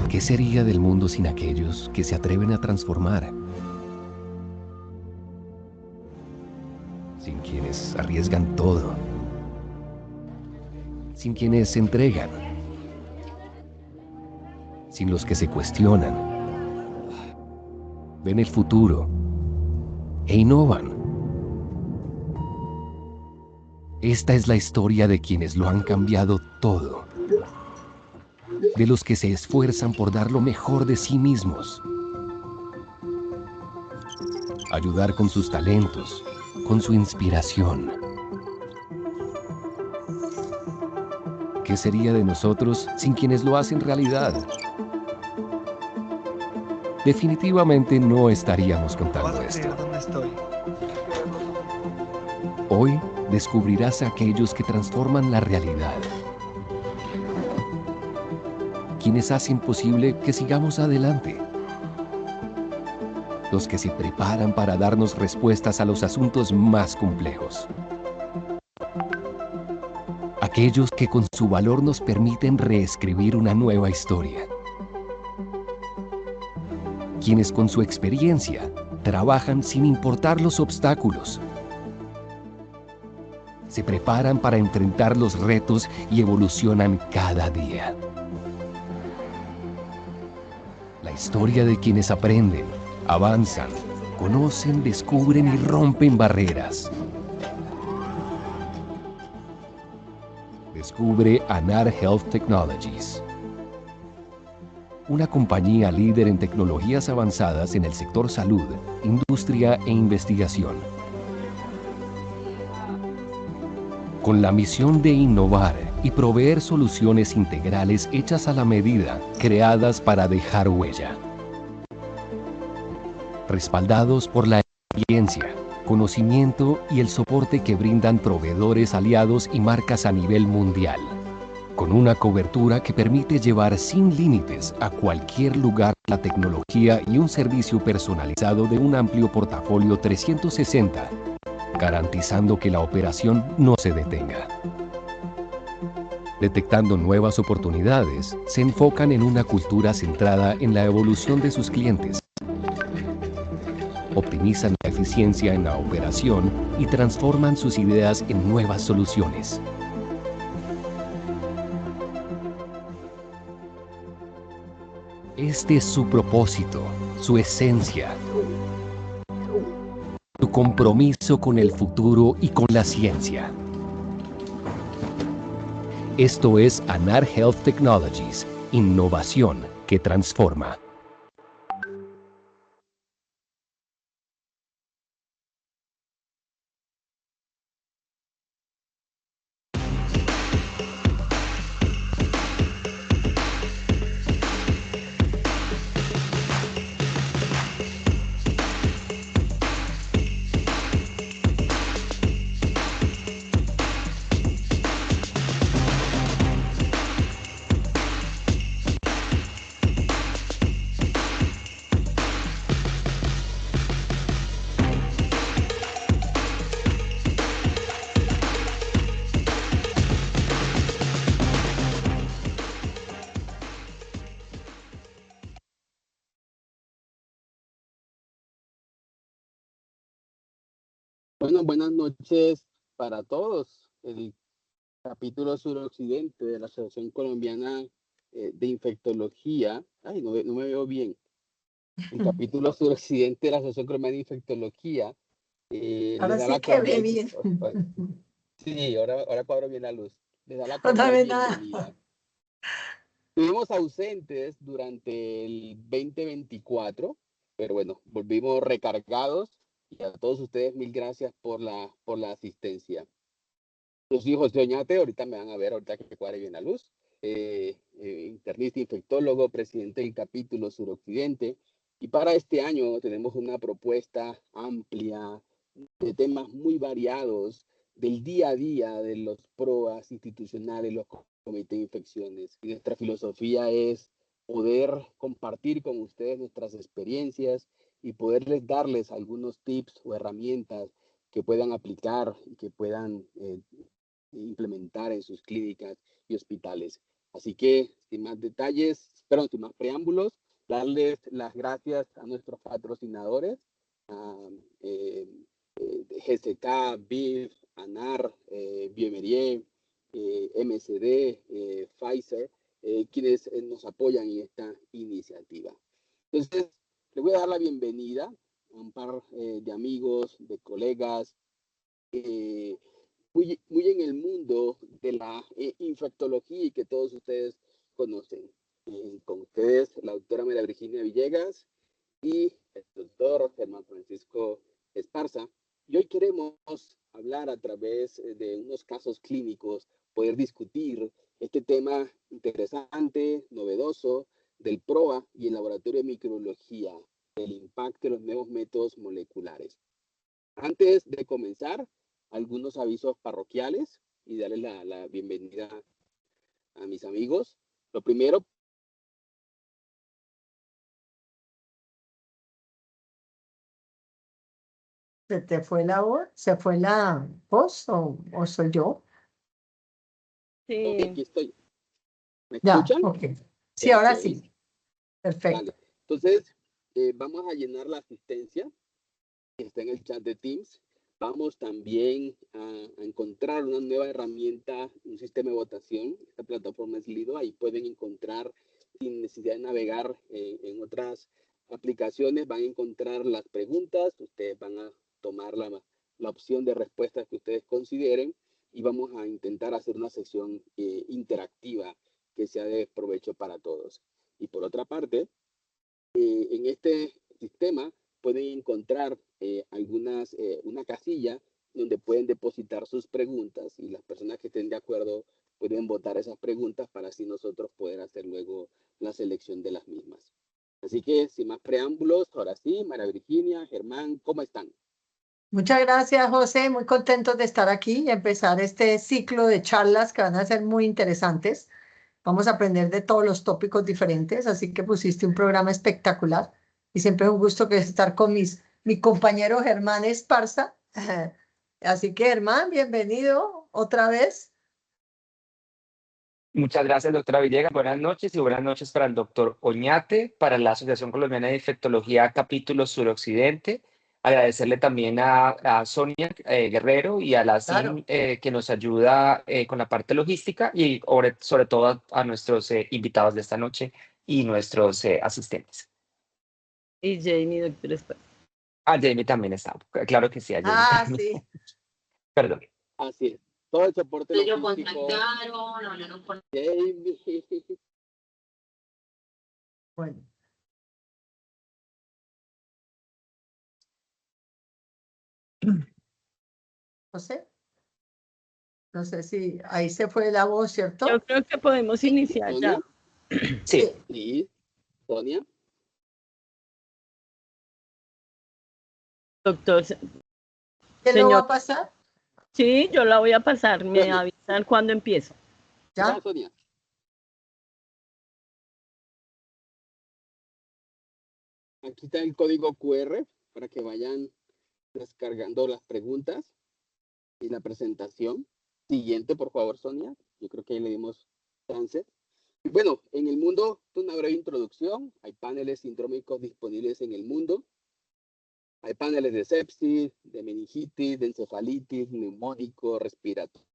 ¿Qué sería del mundo sin aquellos que se atreven a transformar? Sin quienes arriesgan todo. Sin quienes se entregan. Sin los que se cuestionan. Ven el futuro e innovan. Esta es la historia de quienes lo han cambiado todo. De los que se esfuerzan por dar lo mejor de sí mismos. Ayudar con sus talentos, con su inspiración. ¿Qué sería de nosotros sin quienes lo hacen realidad? Definitivamente no estaríamos contando esto. Hoy descubrirás a aquellos que transforman la realidad. Quienes hacen posible que sigamos adelante. Los que se preparan para darnos respuestas a los asuntos más complejos. Aquellos que con su valor nos permiten reescribir una nueva historia. Quienes con su experiencia trabajan sin importar los obstáculos. Se preparan para enfrentar los retos y evolucionan cada día. La historia de quienes aprenden, avanzan, conocen, descubren y rompen barreras. Descubre Anar Health Technologies, una compañía líder en tecnologías avanzadas en el sector salud, industria e investigación. Con la misión de innovar y proveer soluciones integrales hechas a la medida, creadas para dejar huella. Respaldados por la experiencia, conocimiento y el soporte que brindan proveedores aliados y marcas a nivel mundial. Con una cobertura que permite llevar sin límites a cualquier lugar la tecnología y un servicio personalizado de un amplio portafolio 360, garantizando que la operación no se detenga. Detectando nuevas oportunidades, se enfocan en una cultura centrada en la evolución de sus clientes. optimizan la eficiencia en la operación y transforman sus ideas en nuevas soluciones. Este es su propósito, su esencia, su compromiso con el futuro y con la ciencia. Esto es Anar Health Technologies, innovación que transforma. Bueno, buenas noches para todos. El capítulo suroccidente de la Asociación Colombiana de Infectología. Ay, no me veo bien. El capítulo suroccidente de la Asociación Colombiana de Infectología Ahora les da sí la que ve cordial. bien. Sí, ahora cuadro bien la luz. Les da la No cordial ve nada. bienvenida. Estuvimos ausentes durante el 2024, pero bueno, volvimos recargados y a todos ustedes mil gracias por la asistencia. Yo soy José Oñate, ahorita me van a ver, ahorita que cuadre bien la luz. Internista, infectólogo, presidente del capítulo suroccidente. Y para este año tenemos una propuesta amplia de temas muy variados del día a día de los PROAS institucionales, los comités de infecciones. Y nuestra filosofía es poder compartir con ustedes nuestras experiencias y poderles darles algunos tips o herramientas que puedan aplicar y que puedan implementar en sus clínicas y hospitales. Así que, sin más detalles, sin más preámbulos, darles las gracias a nuestros patrocinadores, a GSK, BIF, ANAR, Biomerier, MSD, Pfizer, quienes nos apoyan en esta iniciativa. Entonces, le voy a dar la bienvenida a un par de amigos, de colegas, muy en el mundo de la infectología y que todos ustedes conocen. Con ustedes, la doctora María Virginia Villegas y el doctor Germán Francisco Esparza. Y hoy queremos hablar a través de unos casos clínicos, poder discutir este tema interesante, novedoso, del PROA y el Laboratorio de Microbiología, el impacto de los nuevos métodos moleculares. Antes de comenzar, algunos avisos parroquiales y darle la bienvenida a mis amigos. Lo primero, ¿Se te fue la voz? ¿Se fue la voz o soy yo? sí. Aquí estoy. ¿Me Ya, escuchan? ok. Sí, Ya, ahora ok. sí. Perfecto. Vale. Entonces, vamos a llenar la asistencia que está en el chat de Teams. Vamos también a encontrar una nueva herramienta, un sistema de votación. Esta plataforma es Lido. Ahí pueden encontrar, sin necesidad de navegar en otras aplicaciones, van a encontrar las preguntas. Ustedes van a tomar la opción de respuestas que ustedes consideren y vamos a intentar hacer una sesión interactiva que sea de provecho para todos. Y por otra parte, en este sistema pueden encontrar una casilla donde pueden depositar sus preguntas y las personas que estén de acuerdo pueden votar esas preguntas para así nosotros poder hacer luego la selección de las mismas. Así que sin más preámbulos, ahora sí, María Virginia, Germán, ¿cómo están? Muchas gracias, José. Muy contentos de estar aquí y empezar este ciclo de charlas que van a ser muy interesantes. Vamos a aprender de todos los tópicos diferentes, así que pusiste un programa espectacular y siempre es un gusto que estar con mi compañero Germán Esparza. Así que, Germán, bienvenido otra vez. Muchas gracias, doctora Villegas. Buenas noches y buenas noches para el doctor Oñate, para la Asociación Colombiana de Infectología Capítulo Suroccidente, Agradecerle también a Sonia Guerrero y a la Claro. SIM que nos ayuda con la parte logística y sobre todo a nuestros invitados de esta noche y nuestros asistentes. Y Jamie, doctor Espacio. A Jamie también está. Claro que sí, a Jamie Ah, también. sí. Perdón. Así es. Todo el soporte Ellos logístico. contactaron, hablaron con Jamie. Bueno. José, no sé si ahí se fue la voz, ¿cierto? Yo creo que podemos iniciar ya. ¿Sonia? Sí. Sí. Sonia. Doctor, ¿Quién lo va señor. a pasar? Sí, yo la voy a pasar. Me Sonia. avisan cuando empiezo. Ya, ¿Ya? Sonia. Aquí está el código QR para que vayan descargando las preguntas y la presentación. Siguiente, por favor, Sonia. Yo creo que ahí le dimos chance. Bueno, en el mundo, una breve introducción. Hay paneles sindrómicos disponibles en el mundo. Hay paneles de sepsis, de meningitis, de encefalitis, neumónico, respiratorio.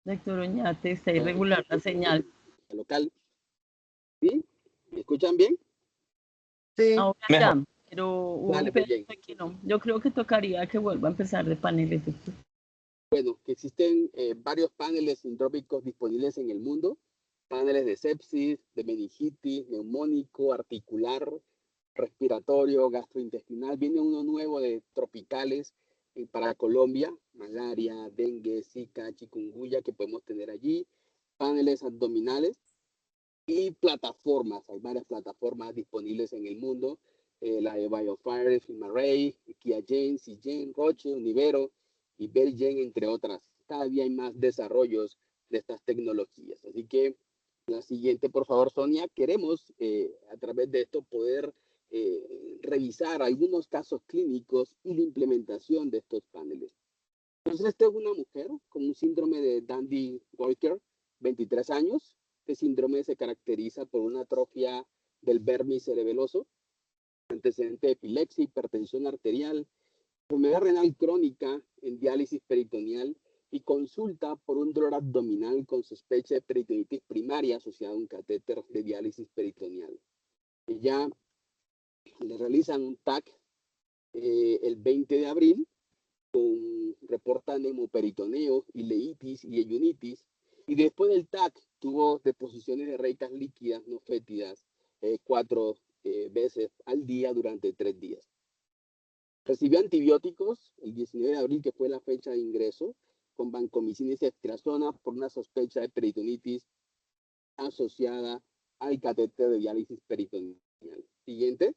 Doctor Oñate, está irregular la señal. Local. ¿Sí? ¿Me escuchan bien? Sí. Ahora Mejor. ya, pero hubo Dale, un pues, pedazo bien. que no. Yo creo que tocaría que vuelva a empezar de paneles, doctor. Bueno, que existen varios paneles sindrómicos disponibles en el mundo. Paneles de sepsis, de meningitis, neumónico, articular, respiratorio, gastrointestinal. Viene uno nuevo de tropicales para Colombia, malaria, dengue, zika, chikungunya que podemos tener allí. Paneles abdominales y plataformas. Hay varias plataformas disponibles en el mundo. La de BioFire, FilmArray, QIAGEN, Seagen, Roche, Univero y Berigen, entre otras. Cada día hay más desarrollos de estas tecnologías. Así que la siguiente, por favor, Sonia. Queremos a través de esto poder revisar algunos casos clínicos y la implementación de estos paneles. Entonces, esta es una mujer con un síndrome de Dandy-Walker, 23 años. Este síndrome se caracteriza por una atrofia del vermis cerebeloso, antecedente de epilepsia, hipertensión arterial, enfermedad renal crónica en diálisis peritoneal y consulta por un dolor abdominal con sospecha de peritonitis primaria asociada a un catéter de diálisis peritoneal. Ella le realizan un TAC el 20 de abril reporta nemoperitoneo, ileitis y eyunitis, y después del TAC tuvo deposiciones de rectas líquidas no fétidas 4 veces al día durante 3 días. Recibió antibióticos el 19 de abril, que fue la fecha de ingreso, con vancomicina y ceftriaxona por una sospecha de peritonitis asociada al catéter de diálisis peritoneal. Siguiente.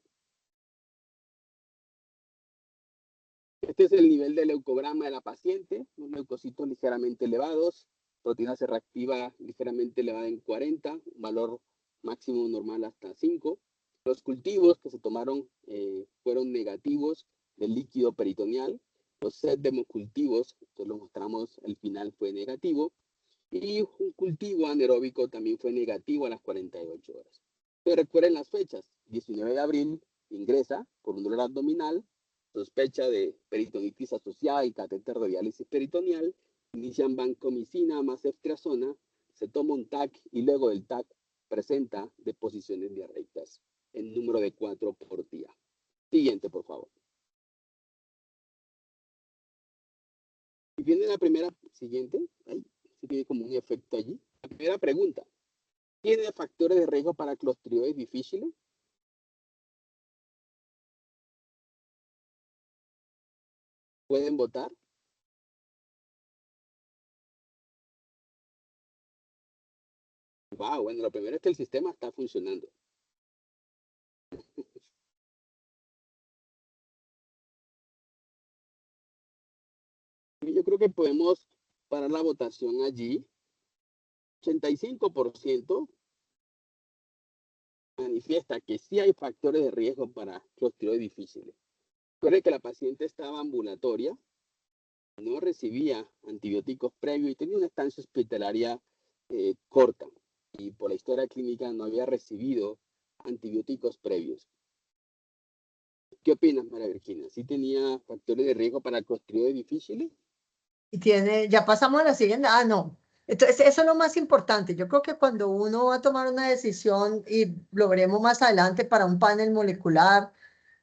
Este es el nivel de leucograma de la paciente, unos leucocitos ligeramente elevados, proteína C reactiva ligeramente elevada en 40, un valor máximo normal hasta 5. Los cultivos que se tomaron fueron negativos del líquido peritoneal. Los set de hemocultivos, que lo mostramos al final, fue negativo. Y un cultivo anaeróbico también fue negativo a las 48 horas. Pero recuerden las fechas. 19 de abril ingresa por un dolor abdominal, sospecha de peritonitis asociada y catéter de diálisis peritoneal, inician vancomicina más ceftriaxona, se toma un TAC y luego del TAC presenta deposiciones diarreicas en número de 4 por día. Siguiente, por favor. Y viene la primera, siguiente. Ahí, sí tiene como un efecto allí. La primera pregunta. ¿Tiene factores de riesgo para clostridioides difíciles? ¿Pueden votar? Wow, bueno, lo primero es que el sistema está funcionando. Yo creo que podemos parar la votación allí. 85% manifiesta que sí hay factores de riesgo para clostridioides difíciles. Recuerde que la paciente estaba ambulatoria no recibía antibióticos previos y tenía una estancia hospitalaria corta y por la historia clínica no había recibido antibióticos previos. ¿Qué opinas, María Virginia? ¿Sí tenía factores de riesgo para clostridios difíciles? Y tiene, ya pasamos a la siguiente. Ah, no. Entonces, eso es lo más importante. Yo creo que cuando uno va a tomar una decisión, y lo veremos más adelante para un panel molecular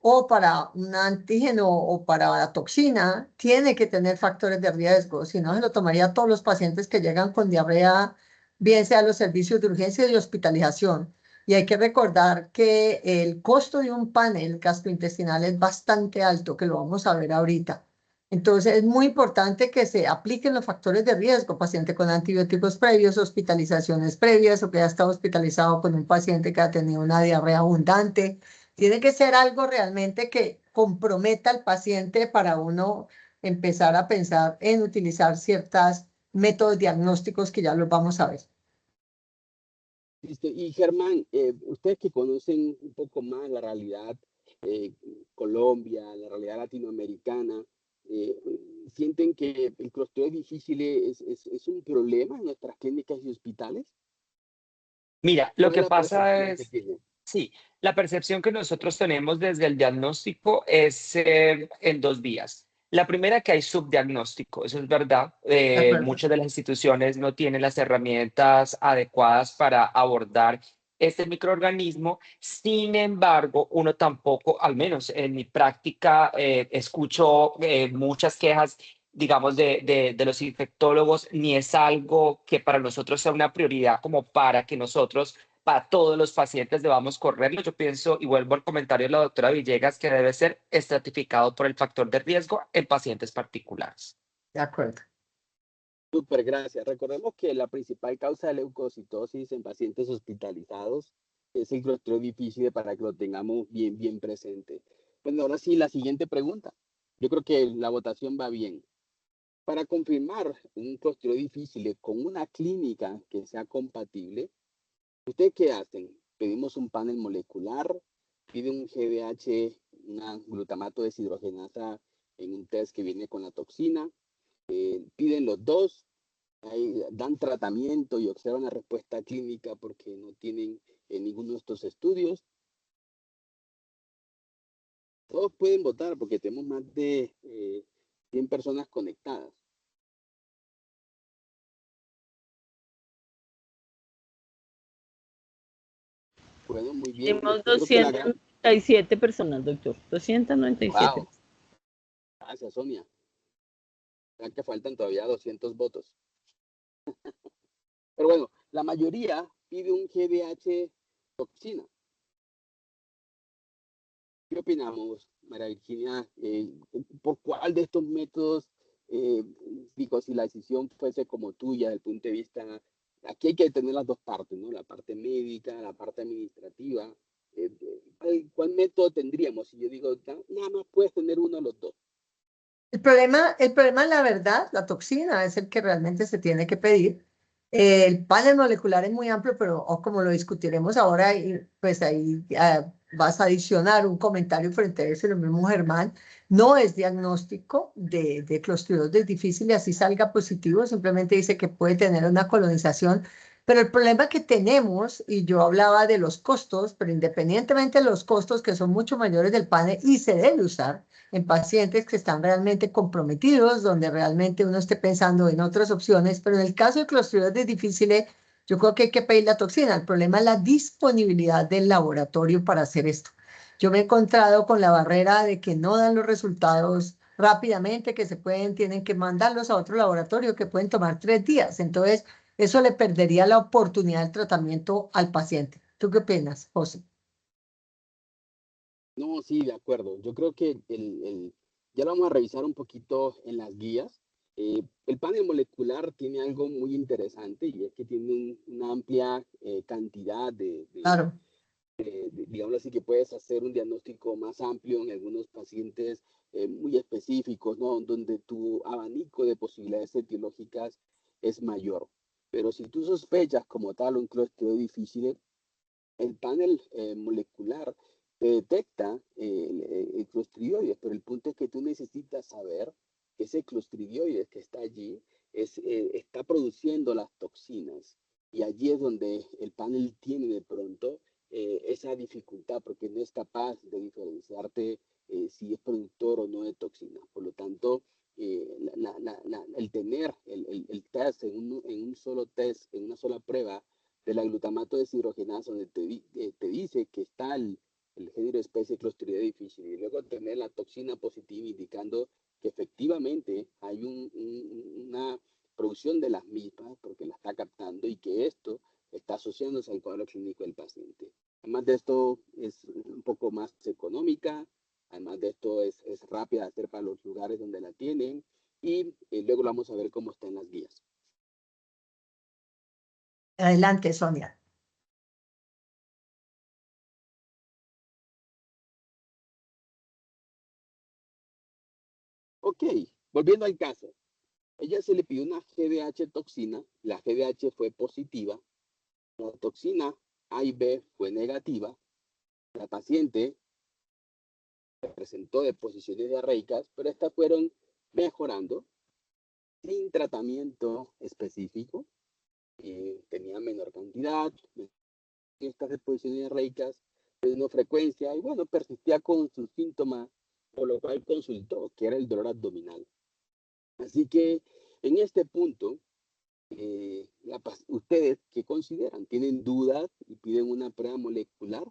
o para un antígeno o para la toxina, tiene que tener factores de riesgo. Si no, se lo tomaría a todos los pacientes que llegan con diarrea, bien sea a los servicios de urgencia y de hospitalización. Y hay que recordar que el costo de un panel gastrointestinal es bastante alto, que lo vamos a ver ahorita. Entonces, es muy importante que se apliquen los factores de riesgo, paciente con antibióticos previos, hospitalizaciones previas o que ha estado hospitalizado con un paciente que ha tenido una diarrea abundante. Tiene que ser algo realmente que comprometa al paciente para uno empezar a pensar en utilizar ciertos métodos diagnósticos que ya los vamos a ver. Listo. Y Germán, ustedes que conocen un poco más la realidad eh, Colombia, la realidad latinoamericana, eh, ¿sienten que el clostridio difícil es un problema en nuestras clínicas y hospitales? Mira, lo ¿Cuál es que la pasa percepción que es, tienen? sí, la percepción que nosotros tenemos desde el diagnóstico es en dos vías. La primera, que hay subdiagnóstico, eso es verdad. ¿De acuerdo? Muchas de las instituciones no tienen las herramientas adecuadas para abordar este microorganismo. Sin embargo, uno tampoco, al menos en mi práctica, escucho muchas quejas, digamos, de los infectólogos, ni es algo que para nosotros sea una prioridad como para que nosotros, para todos los pacientes, debamos correrlo. Yo pienso, y vuelvo al comentario de la doctora Villegas, que debe ser estratificado por el factor de riesgo en pacientes particulares. De acuerdo. Súper, gracias. Recordemos que la principal causa de leucocitosis en pacientes hospitalizados es el clostridio difícil para que lo tengamos bien, bien presente. Bueno, ahora sí, la siguiente pregunta. Yo creo que la votación va bien. Para confirmar un clostridio difícil con una clínica que sea compatible, ¿ustedes qué hacen? Pedimos un panel molecular, pide un GDH, una glutamato deshidrogenasa en un test que viene con la toxina, piden los dos, ahí dan tratamiento y observan la respuesta clínica porque no tienen ninguno de estos estudios. Todos pueden votar porque tenemos más de 100 personas conectadas. Bueno, muy bien. Tenemos Yo creo que la gran... 297 personas, doctor. 297. ¡Wow! Gracias, Sonia. Ya que faltan todavía 200 votos. Pero bueno, la mayoría pide un GDH toxina. ¿Qué opinamos, María Virginia? ¿Por cuál de estos métodos, digo, si la decisión fuese como tuya, desde el punto de vista, aquí hay que tener las dos partes, ¿no? La parte médica, la parte administrativa. ¿Cuál método tendríamos? Si yo digo, nada más puedes tener uno de los dos. El problema, la verdad, la toxina es el que realmente se tiene que pedir. El panel molecular es muy amplio, pero como lo discutiremos ahora, y pues ahí vas a adicionar un comentario frente a eso, lo mismo Germán, no es diagnóstico de clostridioides difícil y así salga positivo, simplemente dice que puede tener una colonización. Pero el problema que tenemos, y yo hablaba de los costos, pero independientemente de los costos que son mucho mayores del panel y se debe usar en pacientes que están realmente comprometidos, donde realmente uno esté pensando en otras opciones, pero en el caso de clostridios difíciles, yo creo que hay que pedir la toxina. El problema es la disponibilidad del laboratorio para hacer esto. Yo me he encontrado con la barrera de que no dan los resultados rápidamente, que tienen que mandarlos a otro laboratorio, que pueden tomar 3 días. Entonces, eso le perdería la oportunidad del tratamiento al paciente. ¿Tú qué opinas, José? No, sí, de acuerdo. Yo creo que ya lo vamos a revisar un poquito en las guías. El panel molecular tiene algo muy interesante y es que tiene una amplia cantidad Claro. digamos así, que puedes hacer un diagnóstico más amplio en algunos pacientes muy específicos, ¿no? Donde tu abanico de posibilidades etiológicas es mayor. Pero si tú sospechas como tal un clostridio difícil, el panel molecular te detecta el clostridioides, pero el punto es que tú necesitas saber que ese clostridioides que está allí está produciendo las toxinas. Y allí es donde el panel tiene de pronto esa dificultad, porque no es capaz de diferenciarte si es productor o no de toxinas. Por lo tanto, el tener el test en un solo test, en una sola prueba de la glutamato deshidrogenasa, donde te dice que está el género especie Clostridium difficile, y luego tener la toxina positiva indicando que efectivamente hay una producción de las mismas porque la está captando y que esto está asociándose al cuadro clínico del paciente. Además de esto es un poco más económica, además de esto es rápida de hacer para los lugares donde la tienen y luego vamos a ver cómo está en las guías. Adelante, Sonia. Ok, volviendo al caso. Ella se le pidió una GDH toxina, la GDH fue positiva, la toxina A y B fue negativa, la paciente presentó deposiciones diarreicas, pero estas fueron mejorando sin tratamiento específico, tenía menor cantidad, estas deposiciones diarreicas de menor frecuencia, y bueno, persistía con sus síntomas, por lo cual consultó, que era el dolor abdominal. Así que en este punto, ustedes, ¿qué consideran? ¿Tienen dudas y piden una prueba molecular?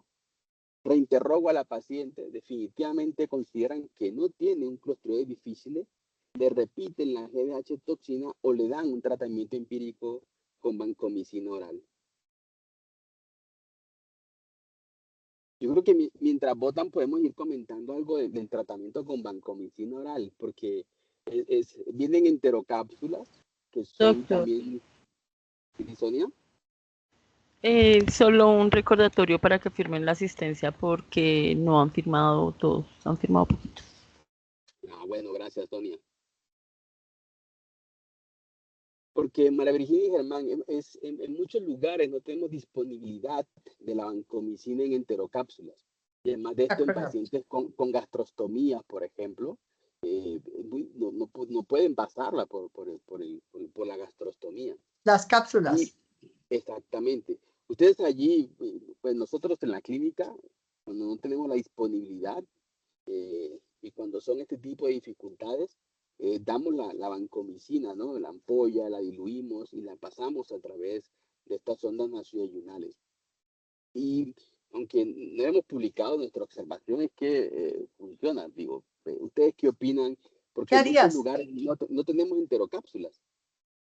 Reinterrogo a la paciente, definitivamente consideran que no tiene un clostridio difícil, le repiten la GDH toxina o le dan un tratamiento empírico con vancomicina oral. Yo creo que mientras votan podemos ir comentando algo del tratamiento con vancomicina oral, porque vienen enterocápsulas, que son Doctor, también... ¿Sonia? solo un recordatorio para que firmen la asistencia porque no han firmado todos, han firmado poquitos. Bueno, gracias, Sonia. Porque María Virginia y Germán, en muchos lugares no tenemos disponibilidad de la vancomicina en enterocápsulas. Y además de esto, en pacientes con gastrostomías, por ejemplo, no pueden pasarla por la gastrostomía. Las cápsulas. Exactamente. Ustedes allí, pues nosotros en la clínica, cuando no tenemos la disponibilidad y cuando son este tipo de dificultades, damos la vancomicina, ¿no? La ampolla, la diluimos y la pasamos a través de estas ondas nasoayunales. Y aunque no hemos publicado, nuestra observación es que funciona. Digo, ¿ustedes qué opinan? Porque en muchos lugares no tenemos enterocápsulas.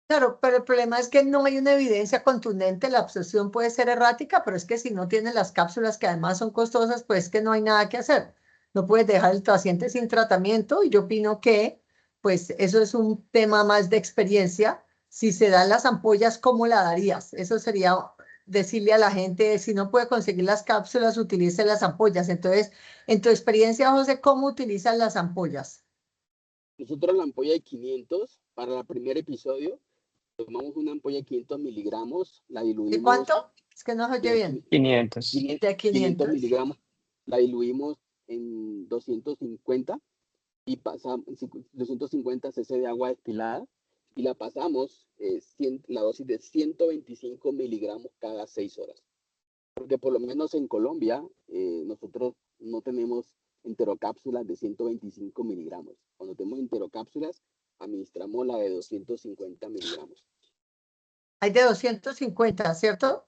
Claro, pero el problema es que no hay una evidencia contundente, la absorción puede ser errática, pero es que si no tienen las cápsulas, que además son costosas, pues que no hay nada que hacer. No puedes dejar al paciente sin tratamiento y yo opino que, pues eso es un tema más de experiencia. Si se dan las ampollas, ¿cómo la darías? Eso sería decirle a la gente, si no puede conseguir las cápsulas, utilice las ampollas. Entonces, en tu experiencia, José, ¿cómo utilizan las ampollas? Nosotros la ampolla de 500 para el primer episodio. Tomamos una ampolla de 500 miligramos, la diluimos. ¿De cuánto? Es que no se oye bien. 500. De 500 miligramos, la diluimos en 250 y pasamos 250 cc de agua destilada y la pasamos la dosis de 125 miligramos cada 6 horas. Porque por lo menos en Colombia nosotros no tenemos enterocápsulas de 125 miligramos. Cuando tenemos enterocápsulas, administramos la de 250 miligramos. Hay de 250, ¿cierto?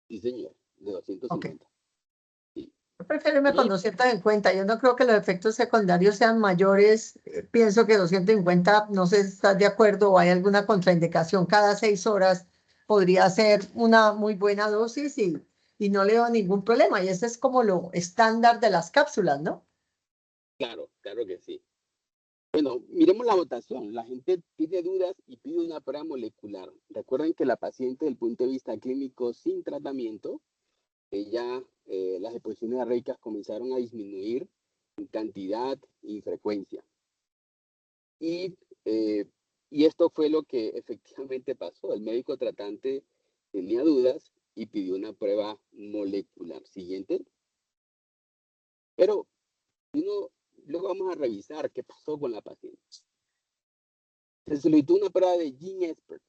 Sí, señor, de 250. Okay. Sí. Yo prefiero irme con 250. Yo no creo que los efectos secundarios sean mayores. Pienso que 250, no sé si estás de acuerdo o hay alguna contraindicación. Cada 6 horas podría ser una muy buena dosis y no le veo ningún problema. Y ese es como lo estándar de las cápsulas, ¿no? Claro, claro que sí. Bueno, miremos la votación. La gente tiene dudas y pide una prueba molecular. Recuerden que la paciente, desde el punto de vista clínico sin tratamiento, ya las deposiciones diarreicas comenzaron a disminuir en cantidad y frecuencia. Y esto fue lo que efectivamente pasó. El médico tratante tenía dudas y pidió una prueba molecular. Siguiente. Pero luego vamos a revisar qué pasó con la paciente. Se solicitó una prueba de GeneXpert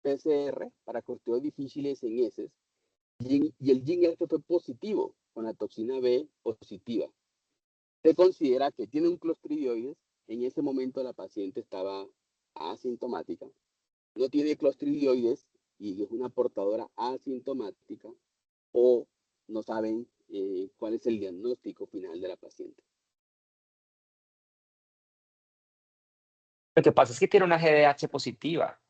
PCR para clostridios difíciles en heces y el GeneXpert fue positivo con la toxina B positiva. Se considera que tiene un clostridioides. En ese momento la paciente estaba asintomática. No tiene clostridioides y es una portadora asintomática, o no saben cuál es el diagnóstico final de la paciente. Lo que pasa es que tiene una GDH positiva.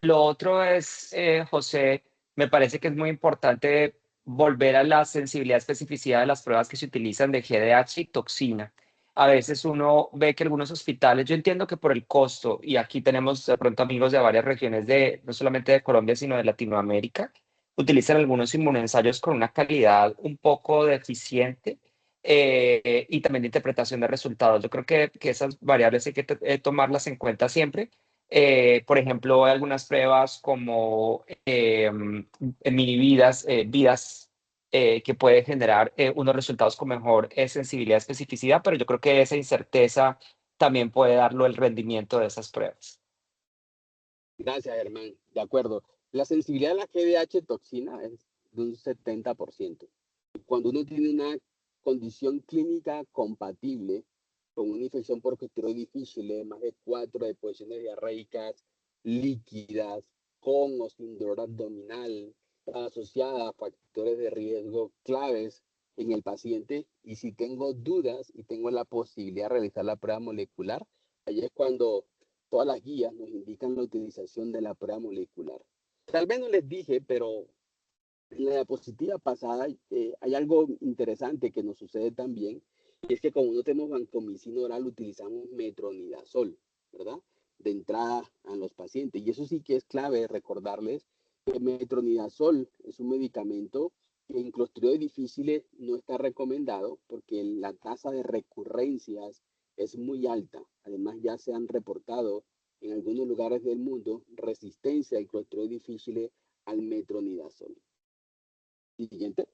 Lo otro es, José, me parece que es muy importante volver a la sensibilidad y especificidad de las pruebas que se utilizan de GDH y toxina. A veces uno ve que algunos hospitales, yo entiendo que por el costo, y aquí tenemos de pronto amigos de varias regiones de, no solamente de Colombia, sino de Latinoamérica, utilizan algunos inmunoensayos con una calidad un poco deficiente y también de interpretación de resultados. Yo creo que esas variables hay que tomarlas en cuenta siempre. Por ejemplo, hay algunas pruebas como mini vidas, que pueden generar unos resultados con mejor sensibilidad y especificidad, pero yo creo que esa incerteza también puede darlo el rendimiento de esas pruebas. Gracias, Germán. De acuerdo. La sensibilidad a la GDH toxina es de un 70%. Cuando uno tiene una condición clínica compatible con una infección por clostridios difíciles, más de 4 deposiciones diarreicas líquidas, con o sin dolor abdominal, asociada a factores de riesgo claves en el paciente, y si tengo dudas y tengo la posibilidad de realizar la prueba molecular, ahí es cuando todas las guías nos indican la utilización de la prueba molecular. Tal vez no les dije, pero en la diapositiva pasada hay algo interesante que nos sucede también, y es que como no tenemos vancomicina oral, utilizamos metronidazol, ¿verdad? De entrada a los pacientes. Y eso sí que es clave recordarles que metronidazol es un medicamento que en clostridios difíciles no está recomendado porque la tasa de recurrencias es muy alta. Además, ya se han reportado en algunos lugares del mundo resistencia al clostridios difíciles al metronidazol. Siguiente.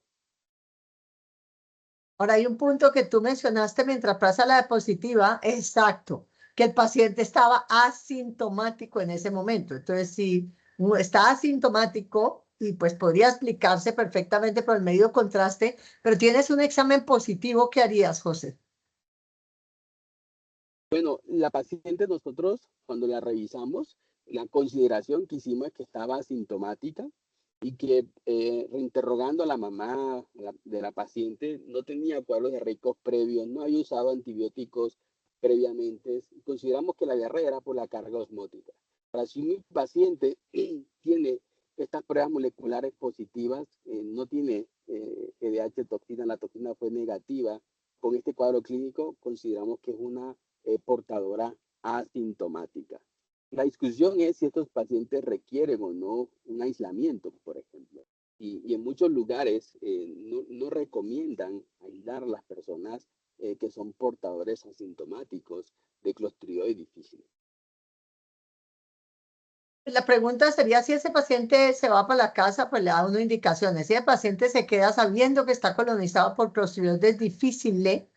Ahora hay un punto que tú mencionaste mientras pasa la diapositiva, exacto, que el paciente estaba asintomático en ese momento. Entonces, si está asintomático, y pues podría explicarse perfectamente por el medio contraste, pero tienes un examen positivo, ¿qué harías, José? Bueno, la paciente nosotros, cuando la revisamos, la consideración que hicimos es que estaba asintomática y que reinterrogando a la mamá de la paciente, no tenía cuadros diarreicos previos, no había usado antibióticos previamente. Consideramos que la diarrea era por la carga osmótica. Para si mi paciente tiene estas pruebas moleculares positivas, no tiene GDH toxina, la toxina fue negativa, con este cuadro clínico consideramos que es una portadora asintomática. La discusión es si estos pacientes requieren o no un aislamiento, por ejemplo. Y en muchos lugares no recomiendan aislar a las personas que son portadores asintomáticos de clostridioides difíciles. La pregunta sería si ese paciente se va para la casa, pues le da una indicación. Si el paciente se queda sabiendo que está colonizado por clostridioides difíciles,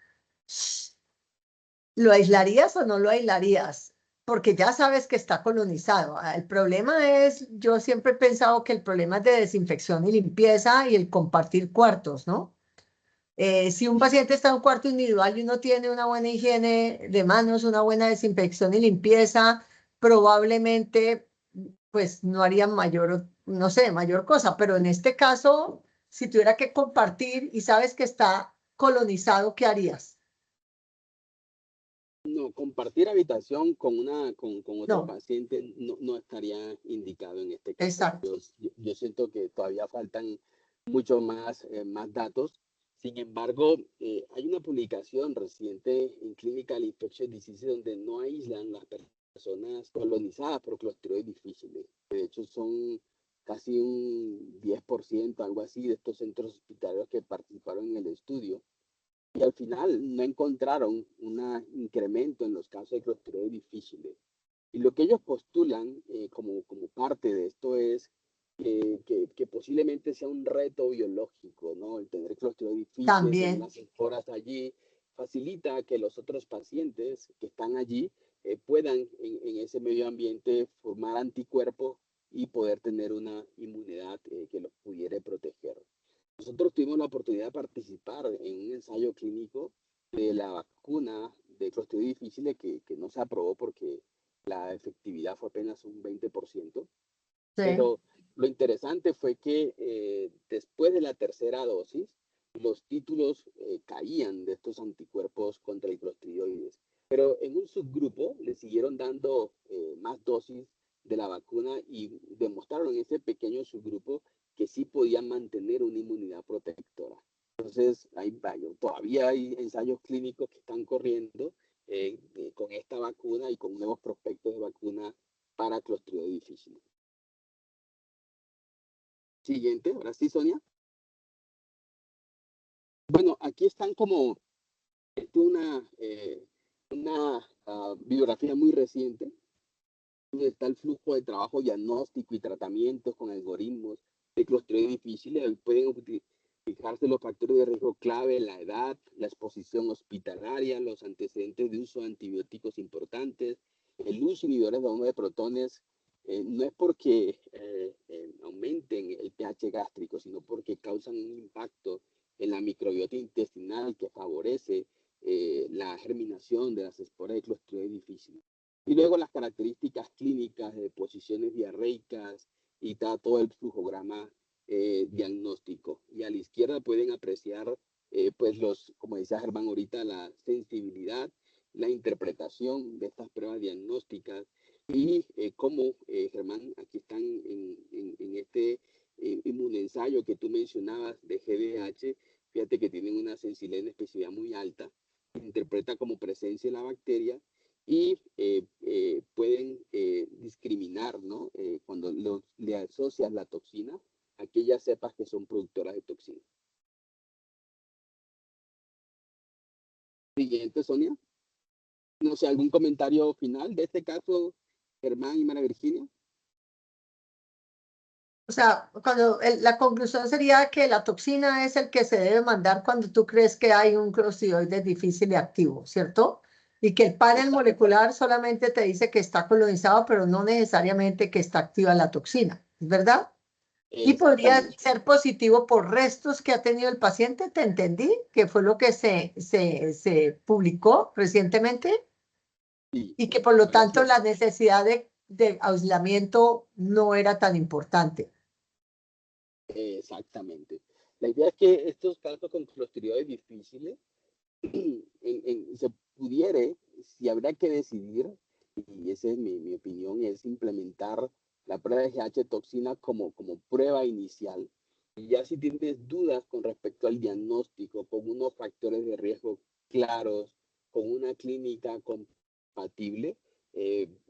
¿lo aislarías o no lo aislarías? Porque ya sabes que está colonizado. El problema es, yo siempre he pensado que el problema es de desinfección y limpieza y el compartir cuartos, ¿no? Si un paciente está en un cuarto individual y uno tiene una buena higiene de manos, una buena desinfección y limpieza, probablemente pues no harían mayor, no sé, mayor cosa, pero en este caso, si tuviera que compartir y sabes que está colonizado, ¿qué harías? No, compartir habitación con otro No, paciente no estaría indicado en este caso. exacto. Yo siento que todavía faltan mucho más datos. Sin embargo, hay una publicación reciente en Clinical Infectious Diseases donde no aíslan las personas colonizadas por clostridioides difíciles. De hecho, son casi un 10%, algo así, de estos centros hospitalarios que participaron en el estudio. Y al final no encontraron un incremento en los casos de clostridioides difíciles. Y lo que ellos postulan como parte de esto es que posiblemente sea un reto biológico, ¿no? El tener clostridioides difíciles en También, unas esporas allí facilita que los otros pacientes que están allí puedan en ese medio ambiente formar anticuerpos y poder tener una inmunidad que los pudiera proteger. Nosotros tuvimos la oportunidad de participar en un ensayo clínico de la vacuna de Clostridium difficile que no se aprobó porque la efectividad fue apenas un 20%. Sí. Pero lo interesante fue que después de la tercera dosis, los títulos caían de estos anticuerpos contra el clostridioides. Pero en un subgrupo le siguieron dando más dosis de la vacuna y demostraron en ese pequeño subgrupo que sí podían mantener una inmunidad protectora. Entonces, todavía hay ensayos clínicos que están corriendo con esta vacuna y con nuevos prospectos de vacuna para Clostridium difficile. Siguiente, ahora sí, Sonia. Bueno, aquí están como una bibliografía muy reciente, donde está el flujo de trabajo diagnóstico y tratamientos con algoritmos de Clostridium difficile. Pueden fijarse los factores de riesgo clave, la edad, la exposición hospitalaria, los antecedentes de uso de antibióticos importantes, el uso de inhibidores de bomba de protones. No es porque aumenten el pH gástrico, sino porque causan un impacto en la microbiota intestinal que favorece la germinación de las esporas de Clostridium difficile. Y luego las características clínicas de posiciones diarreicas y todo el flujograma diagnóstico. Y a la izquierda pueden apreciar, pues como decía Germán ahorita, la sensibilidad, la interpretación de estas pruebas diagnósticas y cómo, Germán, aquí están en este inmunensayo que tú mencionabas de GDH, fíjate que tienen una sensibilidad en especificidad muy alta, interpreta como presencia de la bacteria y pueden discriminar, ¿no? Cuando le asocias la toxina, aquellas cepas que son productoras de toxina. Siguiente, Sonia. No sé, ¿algún comentario final de este caso, Germán y María Virginia? O sea, la conclusión sería que la toxina es el que se debe mandar cuando tú crees que hay un clostridioides difícil y activo, ¿cierto? Y que el panel molecular solamente te dice que está colonizado, pero no necesariamente que está activa la toxina, ¿es verdad? Y podría ser positivo por restos que ha tenido el paciente, ¿te entendí? Que fue lo que se publicó recientemente. Sí. Y que por lo tanto la necesidad de aislamiento no era tan importante. Exactamente. La idea es que estos casos con clostridioides difíciles se pudiere, si habría que decidir, y esa es mi opinión, es implementar la prueba de GH toxina como prueba inicial. Y ya si tienes dudas con respecto al diagnóstico, con unos factores de riesgo claros, con una clínica compatible,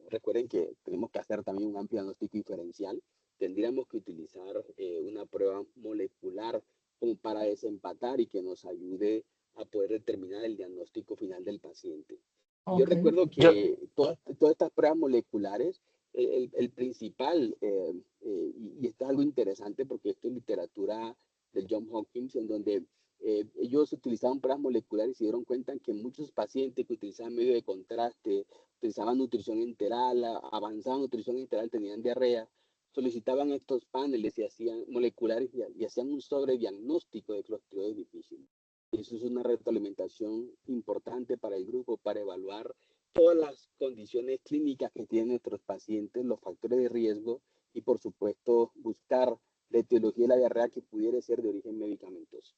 recuerden que tenemos que hacer también un amplio diagnóstico diferencial. Tendríamos que utilizar una prueba molecular como para desempatar y que nos ayude a poder determinar el diagnóstico final del paciente. Yo recuerdo que todas estas pruebas moleculares, el principal, y esto es algo interesante porque esto es literatura del Johns Hopkins, en donde ellos utilizaban pruebas moleculares y se dieron cuenta que muchos pacientes que utilizaban medio de contraste, utilizaban nutrición enteral, avanzada nutrición enteral, tenían diarrea, solicitaban estos paneles y hacían moleculares y hacían un sobrediagnóstico de clostridioides difficile. Eso es una retroalimentación importante para el grupo para evaluar todas las condiciones clínicas que tienen nuestros pacientes, los factores de riesgo y, por supuesto, buscar la etiología de la diarrea que pudiera ser de origen medicamentoso.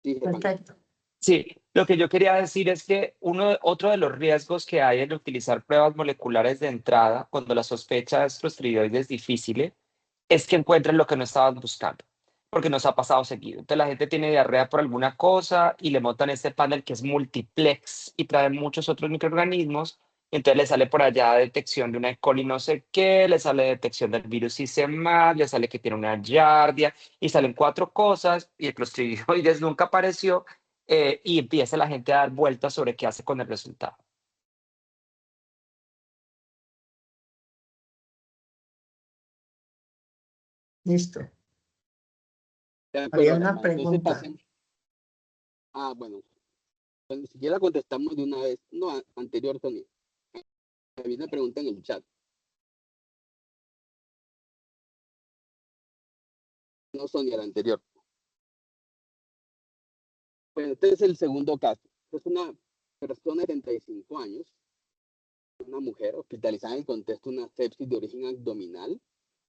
Sí, Germán. Perfecto. Sí, lo que yo quería decir es que otro de los riesgos que hay en utilizar pruebas moleculares de entrada cuando la sospecha es clostridioides difficile es que encuentren lo que no estaban buscando, porque nos ha pasado seguido. Entonces la gente tiene diarrea por alguna cosa y le montan este panel que es multiplex y trae muchos otros microorganismos. Entonces le sale por allá detección de una E. coli no sé qué, le sale detección del virus ICMA, le sale que tiene una giardia y salen 4 cosas y el clostridioides nunca apareció y empieza la gente a dar vueltas sobre qué hace con el resultado. Listo. Había una pregunta. Bueno, si quiera contestamos de una vez. No, anterior, Tony. Había una pregunta en el chat. No, Sonia, la anterior. Bueno, este es el segundo caso. Es una persona de 35 años, una mujer hospitalizada en el contexto de una sepsis de origen abdominal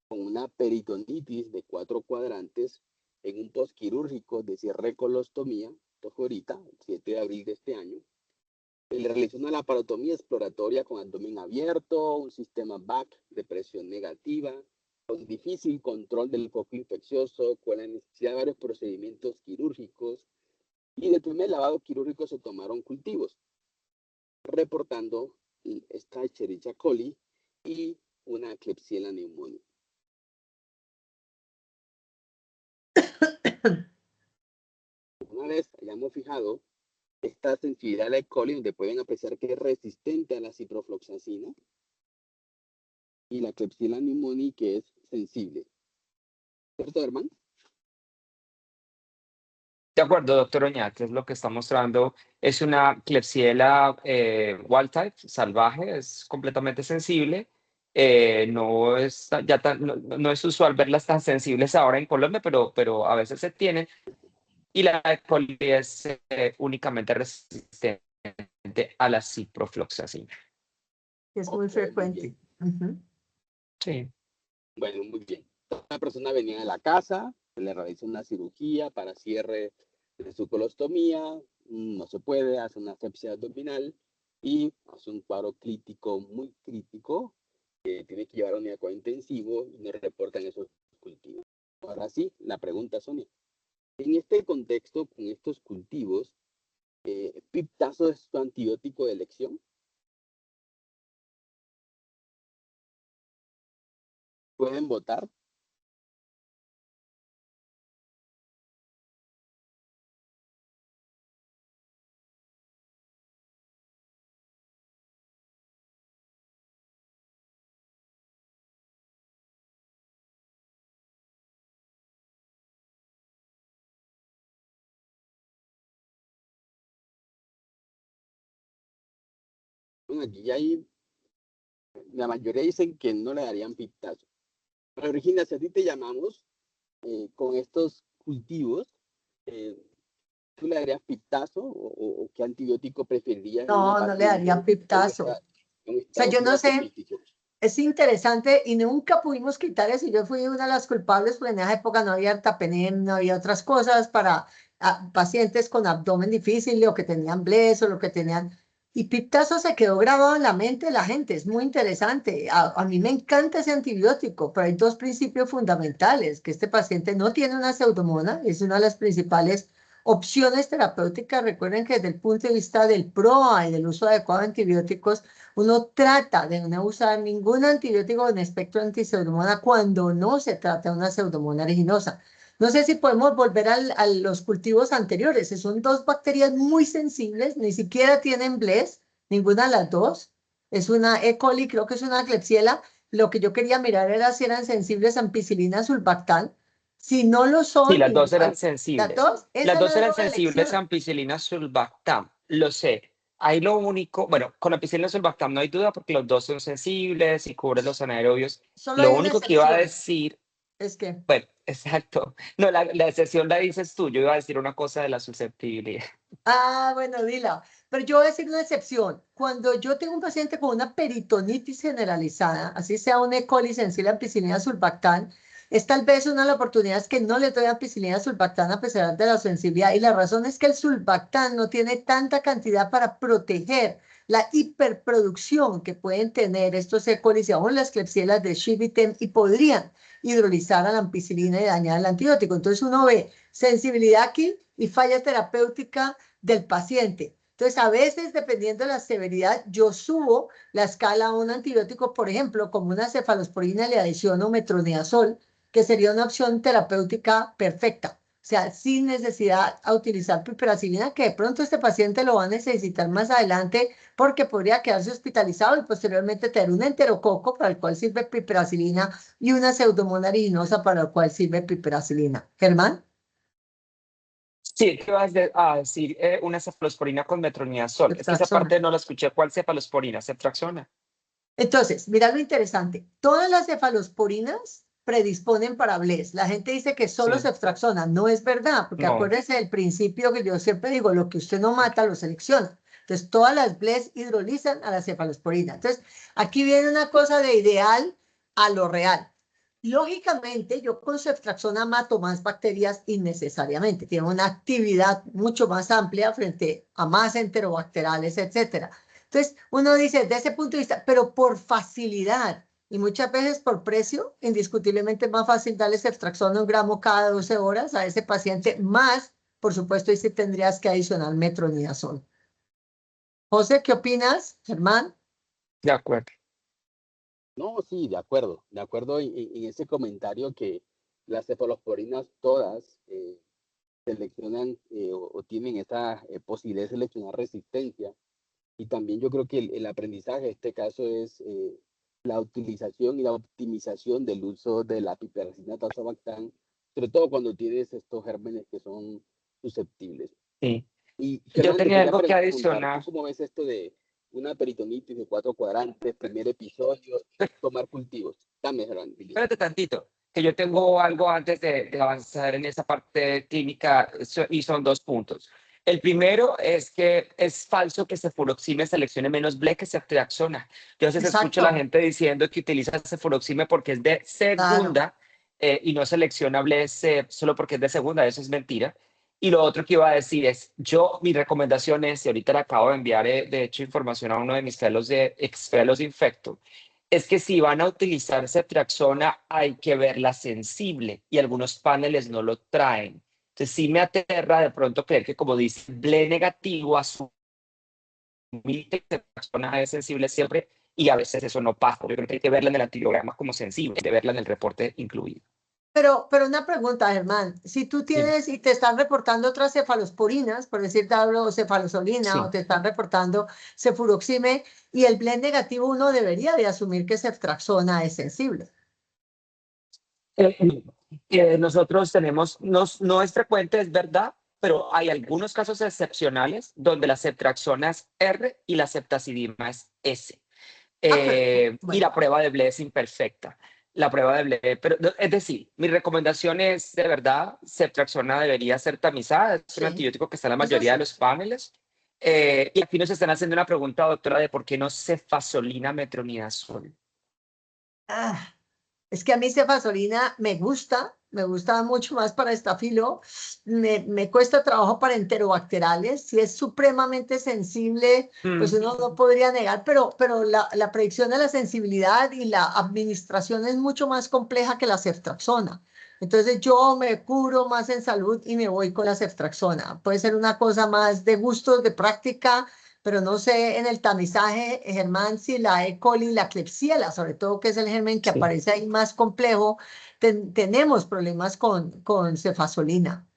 con una peritonitis de 4 cuadrantes en un postquirúrgico de cierre de colostomía. Esto fue ahorita, el 7 de abril de este año. Se le realizó una laparotomía exploratoria con abdomen abierto, un sistema BAC de presión negativa, con difícil control del foco infeccioso, con la necesidad de varios procedimientos quirúrgicos, y del primer lavado quirúrgico se tomaron cultivos, reportando esta Escherichia coli y una Klebsiella pneumoniae. Una vez hayamos fijado esta sensibilidad a la E. coli, donde pueden apreciar que es resistente a la ciprofloxacina, y la Klebsiella pneumoniae, que es sensible. ¿Cierto, hermano? De acuerdo, doctor Oñate, es lo que está mostrando. Es una Klebsiella wild type, salvaje, es completamente sensible. No es, no es usual verlas tan sensibles ahora en Colombia, pero a veces se tienen. Y la E. coli es únicamente resistente a la ciprofloxacina. Es muy frecuente. Sí. Bueno, muy bien. Una persona venía de la casa, se le realiza una cirugía para cierre de su colostomía, no se puede, hace una sepsia abdominal y hace un cuadro crítico, muy crítico, que tiene que llevar a unidad de cuidado intensivo y no reportan esos cultivos. Ahora sí, la pregunta, Sonia. En este contexto, con estos cultivos, ¿piptazo es su antibiótico de elección? ¿Pueden votar? Bueno, aquí hay, la mayoría dicen que no le darían piptazo. Pero Regina, si a ti te llamamos con estos cultivos, ¿tú le darías piptazo o qué antibiótico preferirías en una No, no le daría paciente piptazo. O en sea, estado yo no sé, quimioterapéutico? es interesante y nunca pudimos quitar eso. Yo fui una de las culpables, porque en esa época no había Artapenem, no había otras cosas para pacientes con abdomen difícil o que tenían BLES o lo que tenían. Y piptazo se quedó grabado en la mente de la gente, es muy interesante. A mí me encanta ese antibiótico, pero hay dos principios fundamentales, que este paciente no tiene una pseudomonas, es una de las principales opciones terapéuticas. Recuerden que desde el punto de vista del PROA y del uso adecuado de antibióticos, uno trata de no usar ningún antibiótico en espectro antipseudomonas cuando no se trata de una pseudomonas aeruginosa. No sé si podemos volver a los cultivos anteriores. Son dos bacterias muy sensibles, ni siquiera tienen BLES, ninguna de las dos. Es una E. coli, creo que es una Klebsiella. Lo que yo quería mirar era si eran sensibles a ampicilina sulbactam. Si no lo Sí, son, las dos eran igual. Las sensibles. dos, Las esa no dos es eran la sensibles a elección. ampicilina sulbactam, lo sé. Ahí lo único, bueno, con ampicilina sulbactam no hay duda porque los dos son sensibles y cubren los anaerobios. Solo Lo hay una único que iba a excepción. decir, Es que bueno, exacto. No, la excepción la dices tú, yo iba a decir una cosa de la susceptibilidad. Bueno, dila. Pero yo voy a decir una excepción. Cuando yo tengo un paciente con una peritonitis generalizada, así sea una E. coli sensible a ampicilina sulbactam, es tal vez una de las oportunidades que no le doy ampicilina sulbactam a pesar de la sensibilidad. Y la razón es que el sulbactam no tiene tanta cantidad para proteger la hiperproducción que pueden tener estos E. coli y aún las Klebsiellas de Shivitem y podrían hidrolizar a la ampicilina y dañar el antibiótico. Entonces uno ve sensibilidad aquí y falla terapéutica del paciente. Entonces, a veces, dependiendo de la severidad, yo subo la escala a un antibiótico, por ejemplo, como una cefalosporina, le adiciono metronidazol, que sería una opción terapéutica perfecta. O sea, sin necesidad de utilizar piperacilina, que de pronto este paciente lo va a necesitar más adelante porque podría quedarse hospitalizado y posteriormente tener un enterococo para el cual sirve piperacilina y una pseudomonas aeruginosa para el cual sirve piperacilina. Germán. Sí, ¿qué vas a decir? Una cefalosporina con metronidazol. Es que esa Ceftriaxona. parte no la escuché. ¿Cuál cefalosporina? ¿Ceftriaxona? Entonces, mira lo interesante. Todas las cefalosporinas predisponen para BLES. La gente dice que solo Sí, ceftriaxona. No es verdad, porque no. acuérdense del principio que yo siempre digo, lo que usted no mata, lo selecciona. Entonces, todas las BLES hidrolizan a la cefalosporina. Entonces, aquí viene una cosa de ideal a lo real. Lógicamente, yo con ceftriaxona mato más bacterias innecesariamente. Tiene una actividad mucho más amplia frente a más enterobacterales, etcétera. Entonces, uno dice, desde ese punto de vista, pero por facilidad y muchas veces por precio, indiscutiblemente es más fácil darle ceftriaxona 1 gramo cada 12 horas a ese paciente, más, por supuesto, y si tendrías que adicionar metronidazol. José, ¿qué opinas, Germán? De acuerdo. No, sí, de acuerdo en ese comentario que las cefalosporinas todas seleccionan o tienen esa posibilidad de seleccionar resistencia. Y también yo creo que el aprendizaje en este caso es la utilización y la optimización del uso de la piperacina tazobactam, sobre todo cuando tienes estos gérmenes que son susceptibles. Sí. Y Yo Germán, te tenía quería algo que preguntar, ¿tú adicionar. cómo ves esto de una peritonitis de 4 cuadrantes, primer episodio, tomar cultivos? Dame, Germán. Espérate tantito, que yo tengo algo antes de avanzar en esa parte clínica y son 2 puntos. El primero es que es falso que cefuroxime seleccione menos BLE que ceftriaxona. Yo a veces escucho a la Exacto, gente diciendo que utiliza cefuroxime porque es de claro. segunda y no selecciona BLE solo porque es de segunda, eso es mentira. Y lo otro que iba a decir es, mi recomendación es, y ahorita le acabo de enviar, de hecho, información a uno de mis fellows de ex-fellows de Infecto, es que si van a utilizar ceftriaxona hay que verla sensible y algunos paneles no lo traen. Entonces sí me aterra de pronto creer que como dice BLE negativo, asumir que ceftriaxona es sensible siempre y a veces eso no pasa. Yo creo que hay que verla en el antibiograma como sensible, hay que verla en el reporte incluido. Pero una pregunta, Germán. Si tú Dime. tienes y te están reportando otras cefalosporinas, por decir algo, cefalosolina, o Sí. te están reportando cefuroxime, y el blend negativo, uno debería de asumir que ceftriaxona es sensible. Nosotros tenemos, no es frecuente, es verdad, pero hay algunos casos excepcionales donde la ceftriaxona es R y la ceftazidima es S. Ah, pero Y bueno, la prueba de BLE es imperfecta. La prueba de BLE, pero es decir, mi recomendación es de verdad, ceftriaxona debería ser tamizada, es un sí, antibiótico que está en la eso mayoría de sí. los paneles. Y aquí nos están haciendo una pregunta, doctora, de por qué no cefazolina metronidazol. Ah, es que a mí cefazolina me gusta mucho más para estafilo, me cuesta trabajo para enterobacterales, si es supremamente sensible, pues Mm, uno no podría negar, pero la predicción de la sensibilidad y la administración es mucho más compleja que la ceftriaxona. Entonces yo me curo más en salud y me voy con la ceftriaxona. Puede ser una cosa más de gustos, de práctica, pero no sé en el tamizaje, Germán, si la E. coli, la Klebsiella, sobre todo que es el germen que sí. aparece ahí más complejo, tenemos problemas con cefazolina.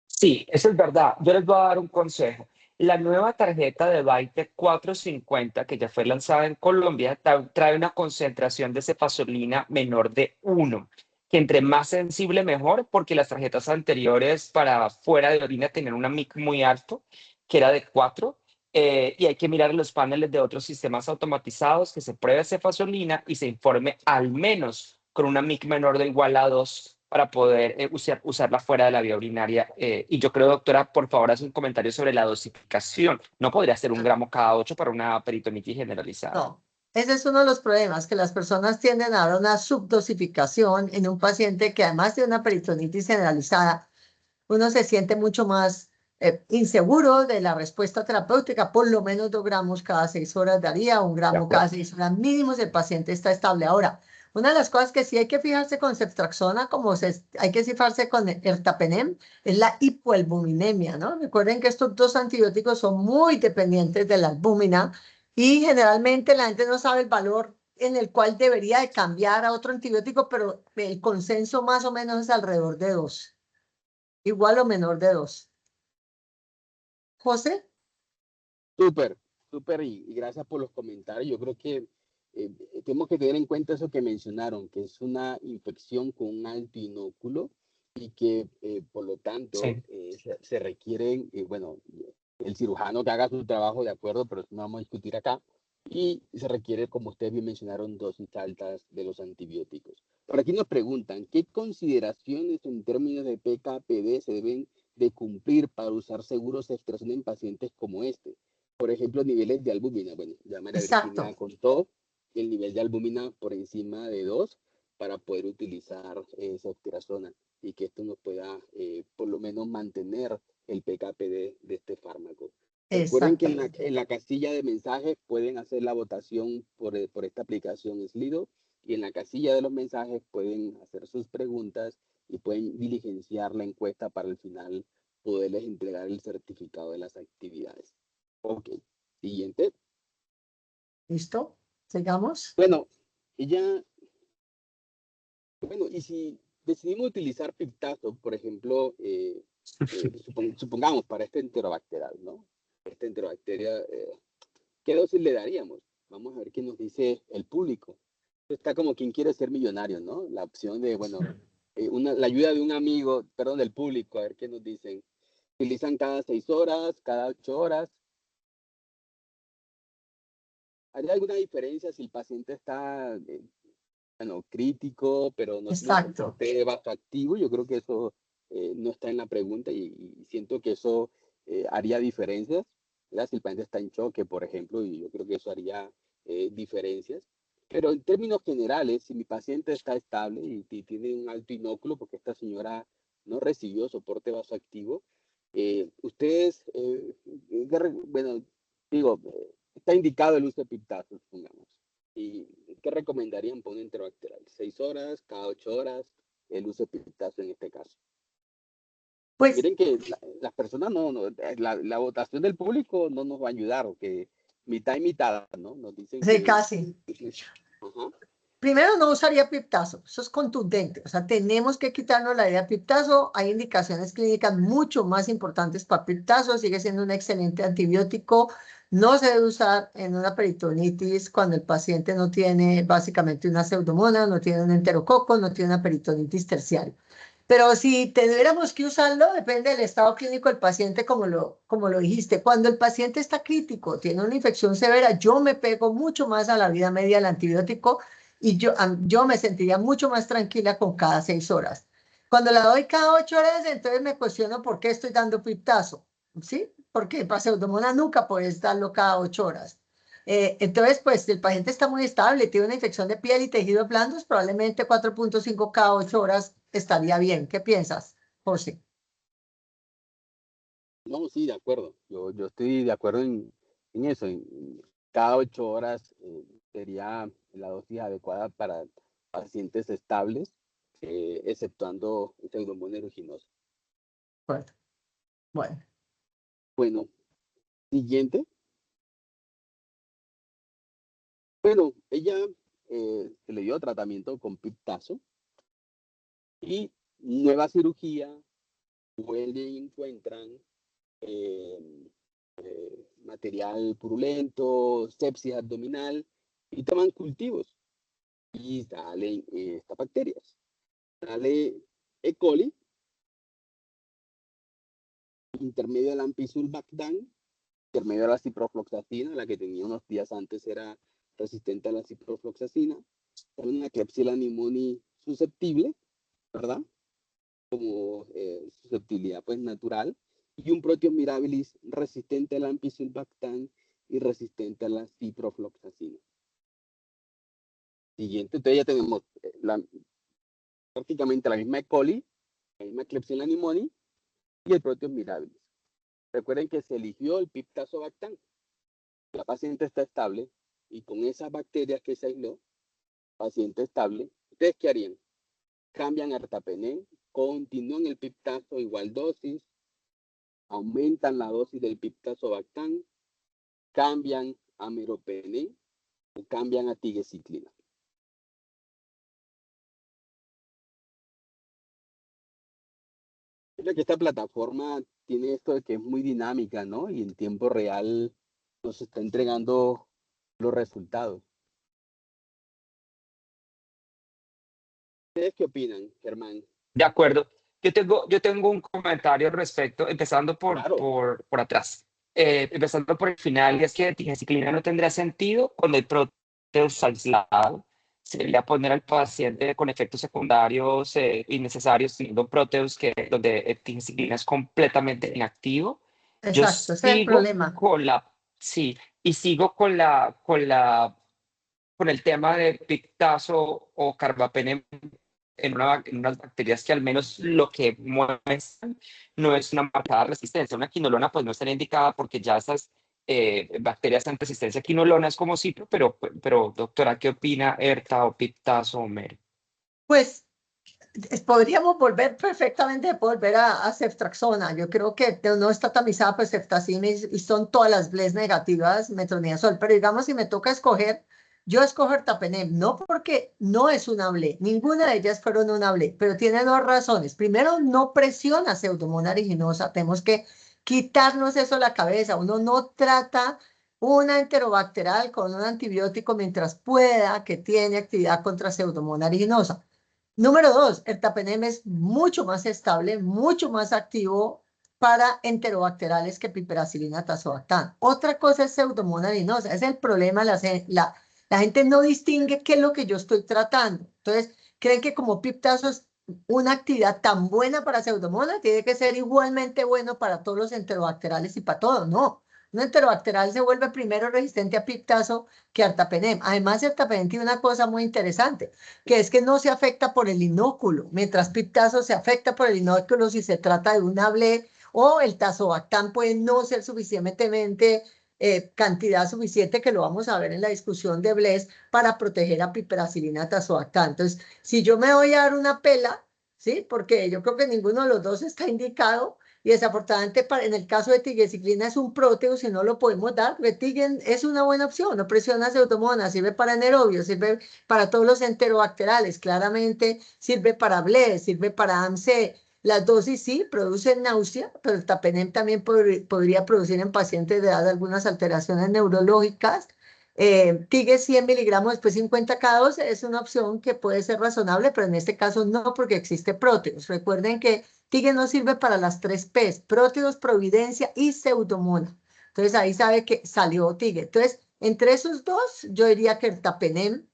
Sí, eso es verdad. Yo les voy a dar un consejo. La nueva tarjeta de Byte 450 que ya fue lanzada en Colombia trae una concentración de cefazolina menor de 1, que entre más sensible mejor, porque las tarjetas anteriores para fuera de orina tenían una MIC muy alto, que era de 4, y hay que mirar los paneles de otros sistemas automatizados que se pruebe cefazolina y se informe al menos con una MIC menor de igual a 2 para poder usarla fuera de la vía urinaria. Y yo creo, doctora, por favor, haz un comentario sobre la dosificación. No podría ser 1 gramo cada 8 para una peritonitis generalizada. No, ese es uno de los problemas, que las personas tienden a dar una subdosificación en un paciente que además de una peritonitis generalizada, uno se siente mucho más inseguro de la respuesta terapéutica, por lo menos 2 gramos cada 6 horas daría, un De gramo cada acuerdo. 6 horas mínimo si el paciente está estable. Ahora, una de las cosas que sí hay que fijarse con ceftriaxona, hay que fijarse con ertapenem, es la hipoalbuminemia, ¿no? Recuerden que estos dos antibióticos son muy dependientes de la albúmina y generalmente la gente no sabe el valor en el cual debería de cambiar a otro antibiótico, pero el consenso más o menos es alrededor de 2, igual o menor de 2. José, Súper, súper y gracias por los comentarios. Yo creo que tenemos que tener en cuenta eso que mencionaron, que es una infección con un alto inóculo y que por lo tanto Sí. se requieren, bueno, el cirujano que haga su trabajo de acuerdo, pero eso no vamos a discutir acá, Y se requiere, como ustedes bien mencionaron, dosis altas de los antibióticos. Por aquí nos preguntan, ¿qué consideraciones en términos de PK/PD se deben de cumplir para usar seguros de extracción en pacientes como este? Por ejemplo, niveles de albúmina. Bueno, ya María Virginia Exacto. contó el nivel de albúmina por encima de 2 para poder utilizar esa eftirazona y que esto nos pueda por lo menos mantener el PK/PD de este fármaco. Recuerden que Exactamente. en la casilla de mensajes pueden hacer la votación por esta aplicación Slido y en la casilla de los mensajes pueden hacer sus preguntas y pueden diligenciar la encuesta para al final poderles entregar el certificado de las actividades. Ok, siguiente. ¿Listo? ¿Sigamos? Bueno, y ya, bueno, y si decidimos utilizar Piptazo, por ejemplo, supongamos para este enterobacterial, ¿no? Esta enterobacteria, ¿qué dosis le daríamos? Vamos a ver qué nos dice el público. Está como quien quiere ser millonario, ¿no? La opción de, bueno, la ayuda de un amigo, perdón, del público, a ver qué nos dicen. ¿Utilizan cada 6 horas, cada 8 horas? ¿Haría alguna diferencia si el paciente está, bueno, crítico, pero no tiene Exacto. soporte vasoactivo? Yo creo que eso no está en la pregunta y siento que eso haría diferencias, ¿verdad? Si el paciente está en choque, por ejemplo, y yo creo que eso haría diferencias. Pero en términos generales, si mi paciente está estable y tiene un alto inóculo, porque esta señora no recibió soporte vasoactivo, ustedes, bueno, digo, está indicado el uso de piptazos, supongamos. ¿Y qué recomendarían para un enterobacterial? 6 horas, cada 8 horas, el uso de piptazo en este caso. Pues Miren que las personas la votación del público no nos va a ayudar, o que mitad y mitad, ¿no? Nos dicen sí, que... casi. Ajá. Primero, no usaría piptazo, eso es contundente, o sea, tenemos que quitarnos la idea de piptazo, hay indicaciones clínicas mucho más importantes para piptazo, sigue siendo un excelente antibiótico, no se debe usar en una peritonitis cuando el paciente no tiene básicamente una pseudomonas, no tiene un enterococo, no tiene una peritonitis terciaria. Pero si tuviéramos que usarlo, depende del estado clínico del paciente, como lo dijiste. Cuando el paciente está crítico, tiene una infección severa, yo me pego mucho más a la vida media del antibiótico y yo me sentiría mucho más tranquila con cada 6 horas. Cuando la doy cada 8 horas, entonces me cuestiono por qué estoy dando piptazo, ¿sí? Porque para pseudomonas nunca puedes darlo cada 8 horas. Entonces, pues, si el paciente está muy estable, tiene una infección de piel y tejidos blandos, probablemente 4,5 cada 8 horas estaría bien. ¿Qué piensas, José? No, sí, de acuerdo. Yo estoy de acuerdo en eso. Cada 8 horas sería la dosis adecuada para pacientes estables, exceptuando Pseudomonas aeruginosa. Bueno, bueno, Bueno, siguiente. Bueno, ella se le dio tratamiento con piptazo y nueva cirugía, vuelven y encuentran eh, material purulento, sepsis abdominal y toman cultivos y salen estas bacterias. Sale E. coli, intermedio del ampicillobactam, intermedio de la ciprofloxacina, la que tenía unos días antes era resistente a la ciprofloxacina, sale una Klebsiella pneumoniae susceptible, ¿verdad? Como susceptibilidad pues natural, y un Proteus mirabilis resistente al ampicillobactam y resistente a la ciprofloxacina. Siguiente, entonces ya tenemos prácticamente la misma E. coli, la misma Klebsiella pneumoniae y el Proteus mirabilis. Recuerden que se eligió el piptazobactam. La paciente está estable y con esas bacterias que se aisló, paciente estable, ¿ustedes qué harían? Cambian ertapenem, continúan el piptazo igual dosis, aumentan la dosis del piptazobactam, cambian a meropenem o cambian a tigecyclina. Creo que esta plataforma tiene esto de que es muy dinámica, ¿no? Y en tiempo real nos está entregando los resultados. ¿Ustedes qué opinan, Germán? De acuerdo. Yo tengo un comentario al respecto, empezando Claro. por atrás. empezando por el final, y es que tigenciclina no tendría sentido cuando hay próteos aislado. Sería poner al paciente con efectos secundarios innecesarios, teniendo próteos donde tigenciclina es completamente inactivo. Yo Exacto, ese es el sigo problema. con sí, y sigo con el tema de Pictazo o Carbapenem en unas bacterias que al menos lo que muestran no es una marcada resistencia. Una quinolona pues no estaría indicada porque ya esas bacterias en resistencia a quinolona es como cipro, pero doctora, ¿qué opina Erta o Pictazo o Mer? Pues podríamos perfectamente volver a ceftraxona. Yo creo que no está tamizada por ceftazina y son todas las BLES negativas, metronidazol. Pero digamos, si me toca escoger, yo escojo ertapenem, no porque no es una BLE, ninguna de ellas fueron una BLE, pero tiene dos razones. Primero, no presiona Pseudomonas aeruginosa, tenemos que quitarnos eso de la cabeza. Uno no trata una enterobacterial con un antibiótico mientras pueda que tiene actividad contra Pseudomonas aeruginosa. Número dos, el tapenem es mucho más estable, mucho más activo para enterobacteriales que piperacilina tazobactam. Otra cosa es Pseudomonas aeruginosa, es el problema, la gente no distingue qué es lo que yo estoy tratando. Entonces, creen que como piptazo es una actividad tan buena para Pseudomonas, tiene que ser igualmente bueno para todos los enterobacteriales y para todos. No, un enterobacterial se vuelve primero resistente a piptazo que a ertapenem. Además, ertapenem tiene una cosa muy interesante, que es que no se afecta por el inóculo, mientras piptazo se afecta por el inóculo si se trata de una BLE o el tazobactam puede no ser suficientemente cantidad suficiente, que lo vamos a ver en la discusión de BLES, para proteger a piperacilina tazobactam. Entonces, si yo me voy a dar una pela, ¿sí? Porque yo creo que ninguno de los dos está indicado, y desafortunadamente en el caso de tigenciclina es un próteo, si no lo podemos dar, tigen es una buena opción, no presiona Pseudomonas, sirve para anaerobios, sirve para todos los enterobacteriales, claramente sirve para BLES, sirve para AMC. Las dosis sí producen náusea, pero el tapenem también podría producir en pacientes de edad algunas alteraciones neurológicas. Tigue 100 miligramos después 50 cada 12 es una opción que puede ser razonable, pero en este caso no, porque existe próteos. Recuerden que Tigue no sirve para las 3 P's, próteos, providencia y pseudomonas. Entonces ahí sabe que salió Tigue. Entonces, entre esos dos, yo diría que el tapenem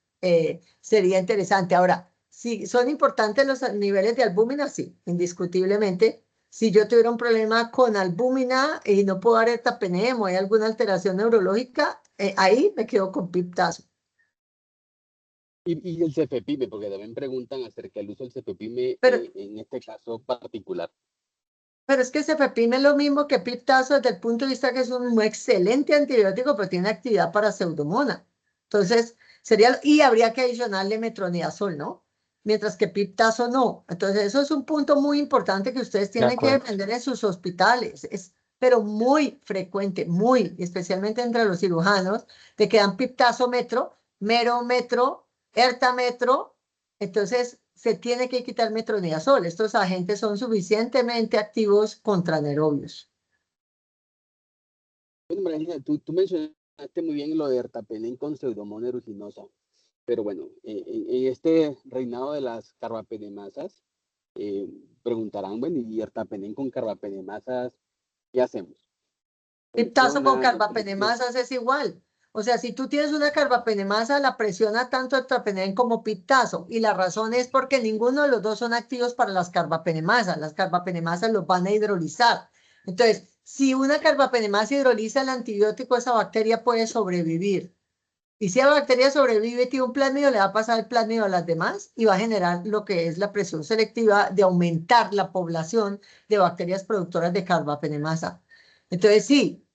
sería interesante. Ahora, si son importantes los niveles de albúmina, sí, indiscutiblemente. Si yo tuviera un problema con albúmina y no puedo dar ertapenem o hay alguna alteración neurológica, ahí me quedo con piptazo. Y el cefepime, porque también preguntan acerca del uso del cefepime Pero, en este caso particular. pero es que cefepime es lo mismo que piptazo desde el punto de vista que es un excelente antibiótico, pero tiene actividad para pseudomonas. Entonces, y habría que adicionarle metronidazol, ¿no? Mientras que piptazo no. Entonces, eso es un punto muy importante que ustedes De tienen que acuerdo. defender en sus hospitales. Pero muy frecuente, muy, especialmente entre los cirujanos, de que dan piptazo metro, mero metro, ertametro. Entonces, se tiene que quitar metronidazol. Estos agentes son suficientemente activos contra anaerobios. Bueno, María, tú mencionaste muy bien lo de ertapenem con Pseudomonas aeruginosa, pero bueno, en este reinado de las carbapenemasas, preguntarán, bueno, ¿y ertapenem con carbapenemasas qué hacemos? Piptazo con ¿Funciona? ¿No funciona? carbapenemasas es igual. O sea, si tú tienes una carbapenemasa, la presiona tanto el ertapenem como piptazo. Y la razón es porque ninguno de los dos son activos para las carbapenemasas. Las carbapenemasas los van a hidrolizar. Entonces, si una carbapenemasa hidroliza el antibiótico, esa bacteria puede sobrevivir. Y si la bacteria sobrevive y tiene un plásmido, le va a pasar el plásmido a las demás y va a generar lo que es la presión selectiva de aumentar la población de bacterias productoras de carbapenemasa. Entonces, sí,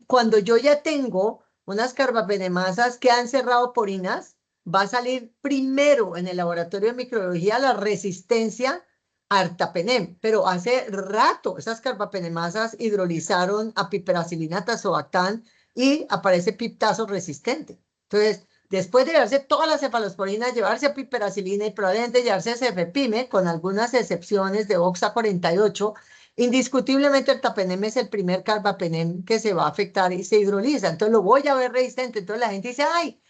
cuando yo ya tengo unas carbapenemasas que han cerrado porinas, va a salir primero en el laboratorio de microbiología la resistencia a ertapenem, pero hace rato esas carbapenemasas hidrolizaron a piperacilina tazobactam y aparece piptazo resistente. Entonces, después de llevarse todas las cefalosporinas, llevarse a piperacilina y probablemente llevarse a cefepime, con algunas excepciones de OXA 48, indiscutiblemente el tapenem es el primer carbapenem que se va a afectar y se hidroliza. Entonces lo voy a ver resistente. Entonces la gente dice, ay,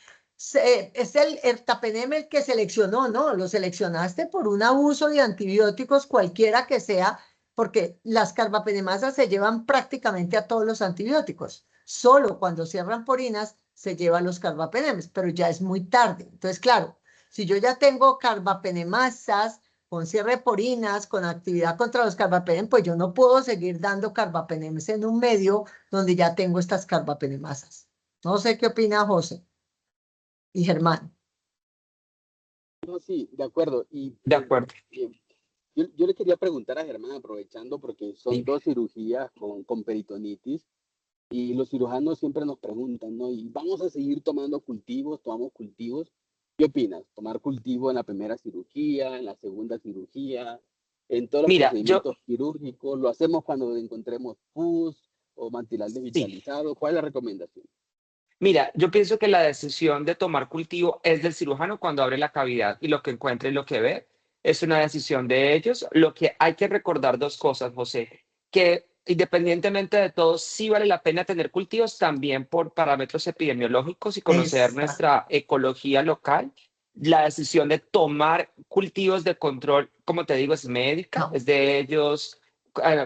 es el tapenem el que seleccionó. No, lo seleccionaste por un abuso de antibióticos cualquiera que sea, porque las carbapenemasas se llevan prácticamente a todos los antibióticos. Solo cuando cierran porinas se llevan los carbapenemes, pero ya es muy tarde. Entonces, claro, si yo ya tengo carbapenemasas con cierre de porinas, con actividad contra los carbapenemes, pues yo no puedo seguir dando carbapenemes en un medio donde ya tengo estas carbapenemasas. No sé qué opina José y Germán. No, sí, de acuerdo. De acuerdo. Yo le quería preguntar a Germán, aprovechando, porque son Sí. 2 cirugías con peritonitis, y los cirujanos siempre nos preguntan, ¿no? ¿Y vamos a seguir tomando cultivos? ¿Tomamos cultivos? ¿Qué opinas? ¿Tomar cultivo en la primera cirugía, en la segunda cirugía, en todos los Mira, procedimientos quirúrgicos? ¿Lo hacemos cuando encontremos pus o mantilar sí. desvitalizado? ¿Cuál es la recomendación? Mira, yo pienso que la decisión de tomar cultivo es del cirujano cuando abre la cavidad y lo que encuentre y lo que ve es una decisión de ellos. Lo que hay que recordar 2 cosas, José, que independientemente de todo, sí vale la pena tener cultivos también por parámetros epidemiológicos y conocer Exacto. nuestra ecología local. La decisión de tomar cultivos de control, como te digo, es médica, No, es de ellos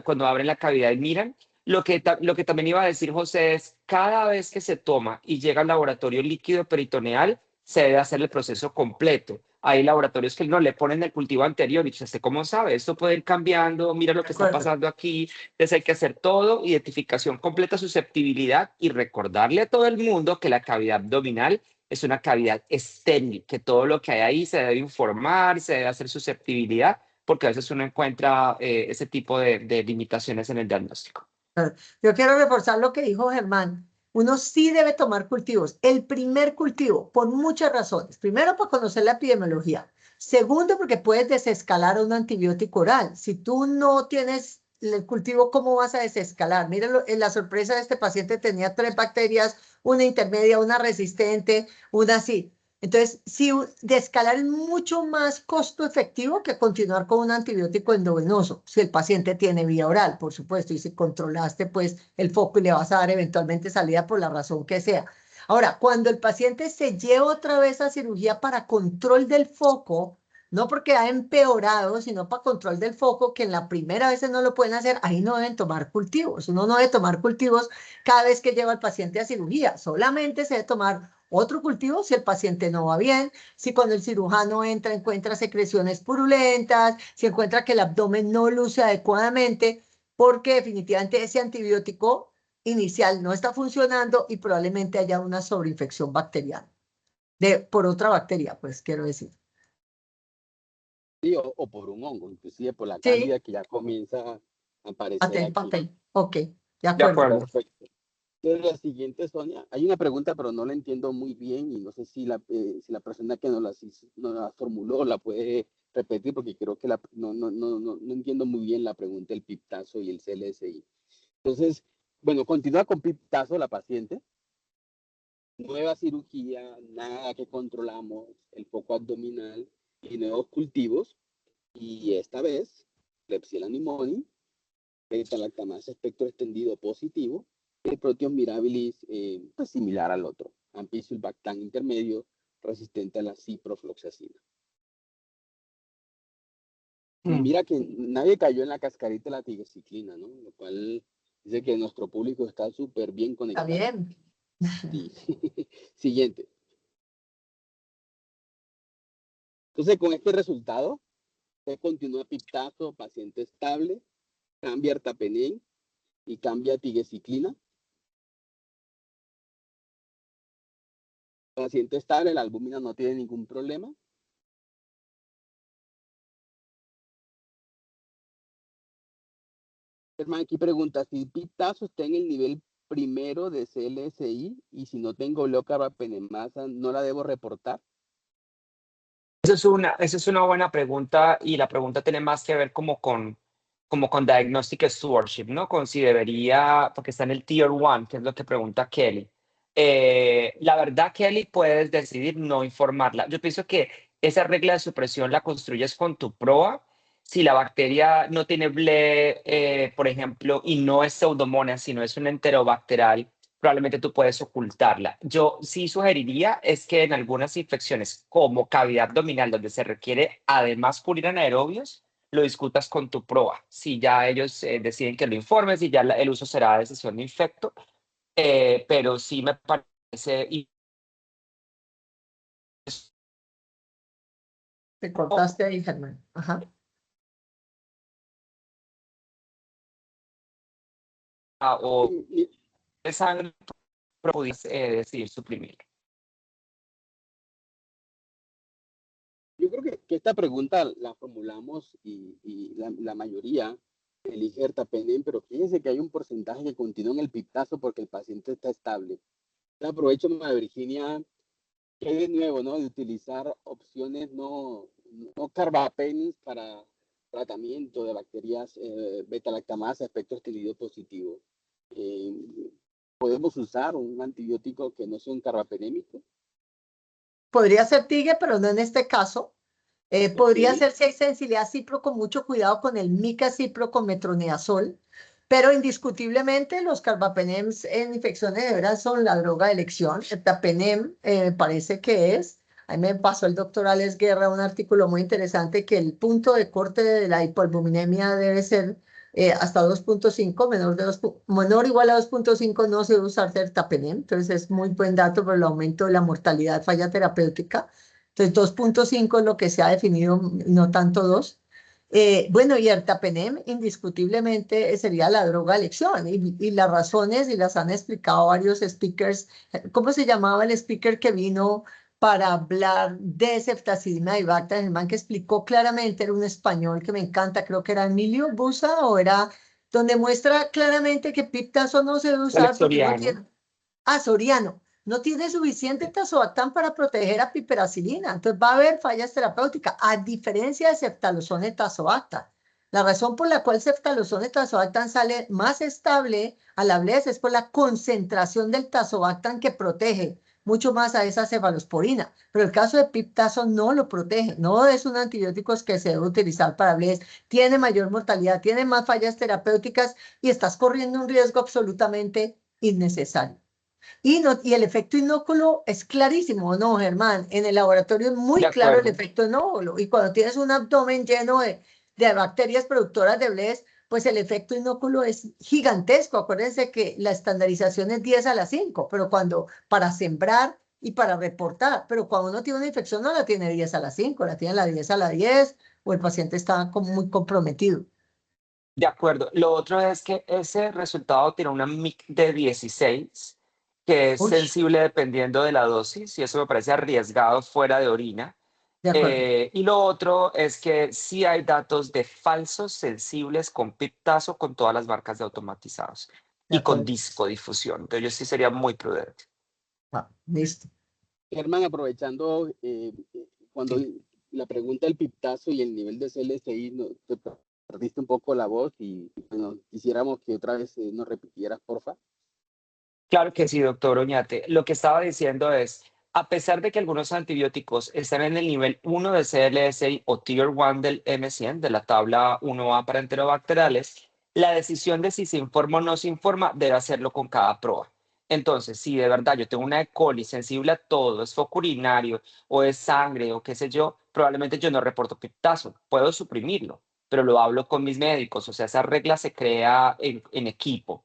cuando abren la cavidad y miran. Lo que también iba a decir José es, cada vez que se toma y llega al laboratorio líquido peritoneal, se debe hacer el proceso completo. Hay laboratorios que no le ponen el cultivo anterior y dice, ¿cómo sabe? Esto puede ir cambiando, mira lo de que está acuerdo. pasando aquí. Entonces hay que hacer todo, identificación completa, susceptibilidad y recordarle a todo el mundo que la cavidad abdominal es una cavidad estéril, que todo lo que hay ahí se debe informar, se debe hacer susceptibilidad, porque a veces uno encuentra ese tipo de limitaciones en el diagnóstico. Yo quiero reforzar lo que dijo Germán. Uno sí debe tomar cultivos. El primer cultivo, por muchas razones. Primero, para conocer la epidemiología. Segundo, porque puedes desescalar un antibiótico oral. Si tú no tienes el cultivo, ¿cómo vas a desescalar? Miren, la sorpresa de este paciente tenía 3 bacterias, una intermedia, una resistente, una así. Entonces, si de escalar es mucho más costo efectivo que continuar con un antibiótico endovenoso, si el paciente tiene vía oral, por supuesto, y si controlaste pues el foco y le vas a dar eventualmente salida por la razón que sea. Ahora, cuando el paciente se lleva otra vez a cirugía para control del foco, no porque ha empeorado, sino para control del foco, que en la primera vez no lo pueden hacer, ahí no deben tomar cultivos. Uno no debe tomar cultivos cada vez que lleva al paciente a cirugía, solamente se debe tomar otro cultivo si el paciente no va bien, si cuando el cirujano entra encuentra secreciones purulentas, si encuentra que el abdomen no luce adecuadamente, porque definitivamente ese antibiótico inicial no está funcionando y probablemente haya una sobreinfección bacteriana, por otra bacteria, pues quiero decir. Sí, o por un hongo, inclusive por la Sí, cándida que ya comienza a aparecer papel, aquí. papel. Ok, de De acuerdo. acuerdo. Perfecto. Entonces, la siguiente, Sonia, hay una pregunta, pero no la entiendo muy bien y no sé si la persona que nos la formuló la puede repetir porque creo que no entiendo muy bien la pregunta, el piptazo y el CLSI. Entonces, bueno, continúa con piptazo la paciente, nueva cirugía, nada que controlamos, el foco abdominal y nuevos cultivos, y esta vez, Klebsiella pneumoniae, beta-lactamasa espectro extendido positivo, el Proteus mirabilis pues similar al otro, ampicillin intermedio, resistente a la ciprofloxacina. Y mira que nadie cayó en la cascarita de la tigecyclina, ¿no? Lo cual dice que nuestro público está súper bien Está conectado. bien. Sí. Siguiente. Entonces, con este resultado, se continúa piptazo, paciente estable, cambia ertapenem y cambia tigecyclina. Paciente estable, la albúmina no tiene ningún problema. Germán aquí pregunta, si piptazo está en el nivel primero de CLSI y si no tengo leucocarbapenemasa, ¿no la debo reportar? Esa es una buena pregunta y la pregunta tiene más que ver como con Diagnostic Stewardship, ¿no? Con si debería, porque está en el Tier 1, que es lo que pregunta Kelly. La verdad, Kelly, puedes decidir no informarla. Yo pienso que esa regla de supresión la construyes con tu proa. Si la bacteria no tiene ble, por ejemplo, y no es pseudomonas, sino es un enterobacterial, probablemente tú puedes ocultarla. Yo sí sugeriría es que en algunas infecciones como cavidad abdominal, donde se requiere además pulir anaerobios, lo discutas con tu proa. Si ya ellos deciden que lo informes y ya el uso será de decisión de infecto, pero sí me parece Te cortaste ahí, Germán. Ajá. o Y de sangre, podías decidir suprimir. yo creo que esta pregunta la formulamos y la mayoría elige ertapenem, pero fíjense que hay un porcentaje que continúa en el piptazo porque el paciente está estable. Yo aprovecho, María Virginia, que hay de nuevo, ¿no? De utilizar opciones no carbapenems para tratamiento de bacterias beta-lactamasa, efecto esteroide positivo. Eh, ¿Podemos usar un antibiótico que no sea un carbapenémico? Podría ser TIGE, pero no en este caso. Podría Ok. ser si hay sensibilidad cipro con mucho cuidado con el micacipro con metronidazol, pero indiscutiblemente los carbapenems en infecciones de veras son la droga de elección. El tapenem parece que es. Ahí me pasó el doctor Alex Guerra un artículo muy interesante que el punto de corte de la hipoalbuminemia debe ser hasta 2.5, menor o igual a 2.5 no se debe usar tapenem, entonces es muy buen dato por el aumento de la mortalidad falla terapéutica. Entonces, 2.5 es lo que se ha definido, no tanto 2. Bueno, y ertapenem indiscutiblemente sería la droga de elección y las razones, y las han explicado varios speakers. ¿Cómo se llamaba el speaker que vino para hablar de ceftazidima y bacta? El man que explicó claramente, era un español que me encanta, creo que era Emilio Busa, o era donde muestra claramente que piptazo no se debe usar porque no Lectoriano. tiene. Ah, Soriano. No tiene suficiente tazobactam para proteger a piperacilina. Entonces va a haber fallas terapéuticas, a diferencia de ceftalozone tazobactam. La razón por la cual ceftalozone tazobactam sale más estable a la vez es por la concentración del tazobactam que protege mucho más a esa cefalosporina. Pero el caso de piptazo no lo protege. No es un antibiótico que se debe utilizar para BLES. Tiene mayor mortalidad, tiene más fallas terapéuticas y estás corriendo un riesgo absolutamente innecesario. Y el efecto inóculo es clarísimo, ¿no, Germán? En el laboratorio es De muy claro el acuerdo. efecto inóculo. Y cuando tienes un abdomen lleno de bacterias productoras de BLES, pues el efecto inóculo es gigantesco. Acuérdense que la estandarización es 10 a la 5, pero para sembrar y para reportar, pero cuando uno tiene una infección no la tiene 10 a la 5, la tiene a la 10 a la 10, o el paciente está muy comprometido. De acuerdo. Lo otro es que ese resultado tiene una MIC de 16, que es Uy, sensible dependiendo de la dosis, y eso me parece arriesgado fuera de orina. de acuerdo. Y lo otro es que sí hay datos de falsos sensibles con piptazo con todas las marcas de automatizados De y con acuerdo. discodifusión. Entonces yo sí sería muy prudente. Ah, listo. Germán, aprovechando cuando Sí. la pregunta del piptazo y el nivel de CLSI, no, te perdiste un poco la voz y bueno, quisiéramos que otra vez nos repitieras, porfa. Claro que sí, doctor Oñate. Lo que estaba diciendo es, a pesar de que algunos antibióticos están en el nivel 1 de CLSI o Tier 1 del M100, de la tabla 1A para enterobacteriales, la decisión de si se informa o no se informa debe hacerlo con cada prueba. Entonces, si de verdad yo tengo una E. coli sensible a todo, es foco urinario o es sangre o qué sé yo, probablemente yo no reporto piptazo. Puedo suprimirlo, pero lo hablo con mis médicos. O sea, esa regla se crea en equipo.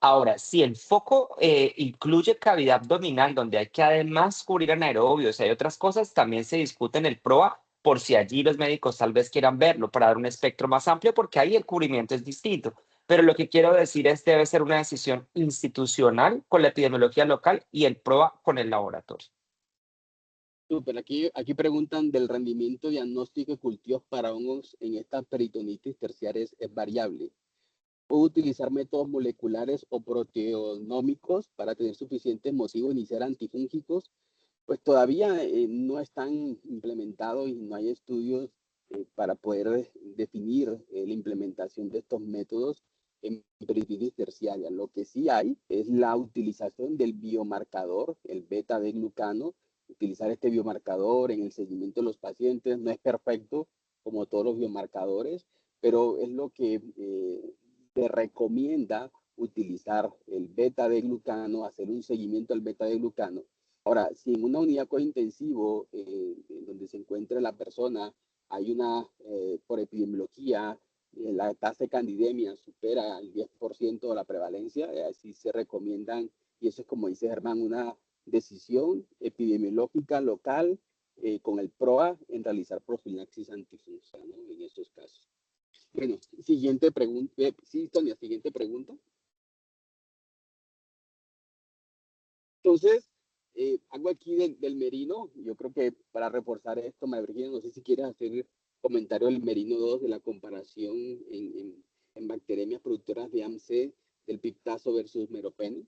Ahora, si el foco incluye cavidad abdominal, donde hay que además cubrir anaerobios y hay otras cosas, también se discute en el PROA por si allí los médicos tal vez quieran verlo para dar un espectro más amplio, porque ahí el cubrimiento es distinto. Pero lo que quiero decir es debe ser una decisión institucional con la epidemiología local y el PROA con el laboratorio. Súper, aquí preguntan del rendimiento diagnóstico de cultivos para hongos en esta peritonitis terciaria es variable. ¿Puedo utilizar métodos moleculares o proteonómicos para tener suficientes motivos de iniciar antifúngicos? Pues todavía no están implementados y no hay estudios para poder definir la implementación de estos métodos en peritonitis terciaria. Lo que sí hay es la utilización del biomarcador, el beta-D-glucano. Utilizar este biomarcador en el seguimiento de los pacientes no es perfecto como todos los biomarcadores, pero es lo que se recomienda utilizar el beta-D-glucano, hacer un seguimiento al beta-D-glucano. Ahora, si en una unidad co-intensivo donde se encuentre la persona hay por epidemiología, la tasa de candidemia supera el 10% de la prevalencia, así se recomiendan, y eso es como dice Germán, una decisión epidemiológica local con el PROA en realizar profilaxis antifuncional, ¿no? En estos casos. Bueno, siguiente pregunta. Sí, Sonia, siguiente pregunta. Entonces, algo aquí del merino, yo creo que para reforzar esto, María Virginia, no sé si quieres hacer comentario del merino 2 de la comparación en bacteriemias productoras de AMC del piptazo versus meropenem.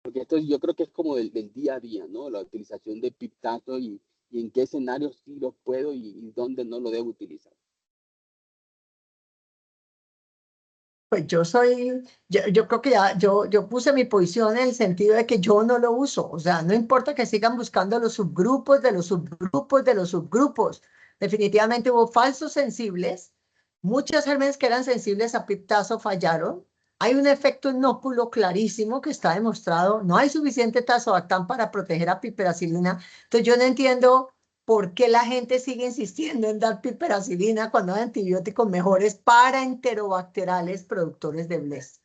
Porque esto yo creo que es como del día a día, ¿no? La utilización de piptazo y en qué escenarios sí lo puedo y dónde no lo debo utilizar. Pues yo creo que ya, yo puse mi posición en el sentido de que yo no lo uso. O sea, no importa que sigan buscando los subgrupos de los subgrupos de los subgrupos. Definitivamente hubo falsos sensibles. Muchas gérmenes que eran sensibles a piptazo fallaron. Hay un efecto inóculo clarísimo que está demostrado. No hay suficiente tazobactam para proteger a piperacilina. Entonces yo no entiendo ¿por qué la gente sigue insistiendo en dar piperacilina cuando hay antibióticos mejores para enterobacteriales productores de BLES?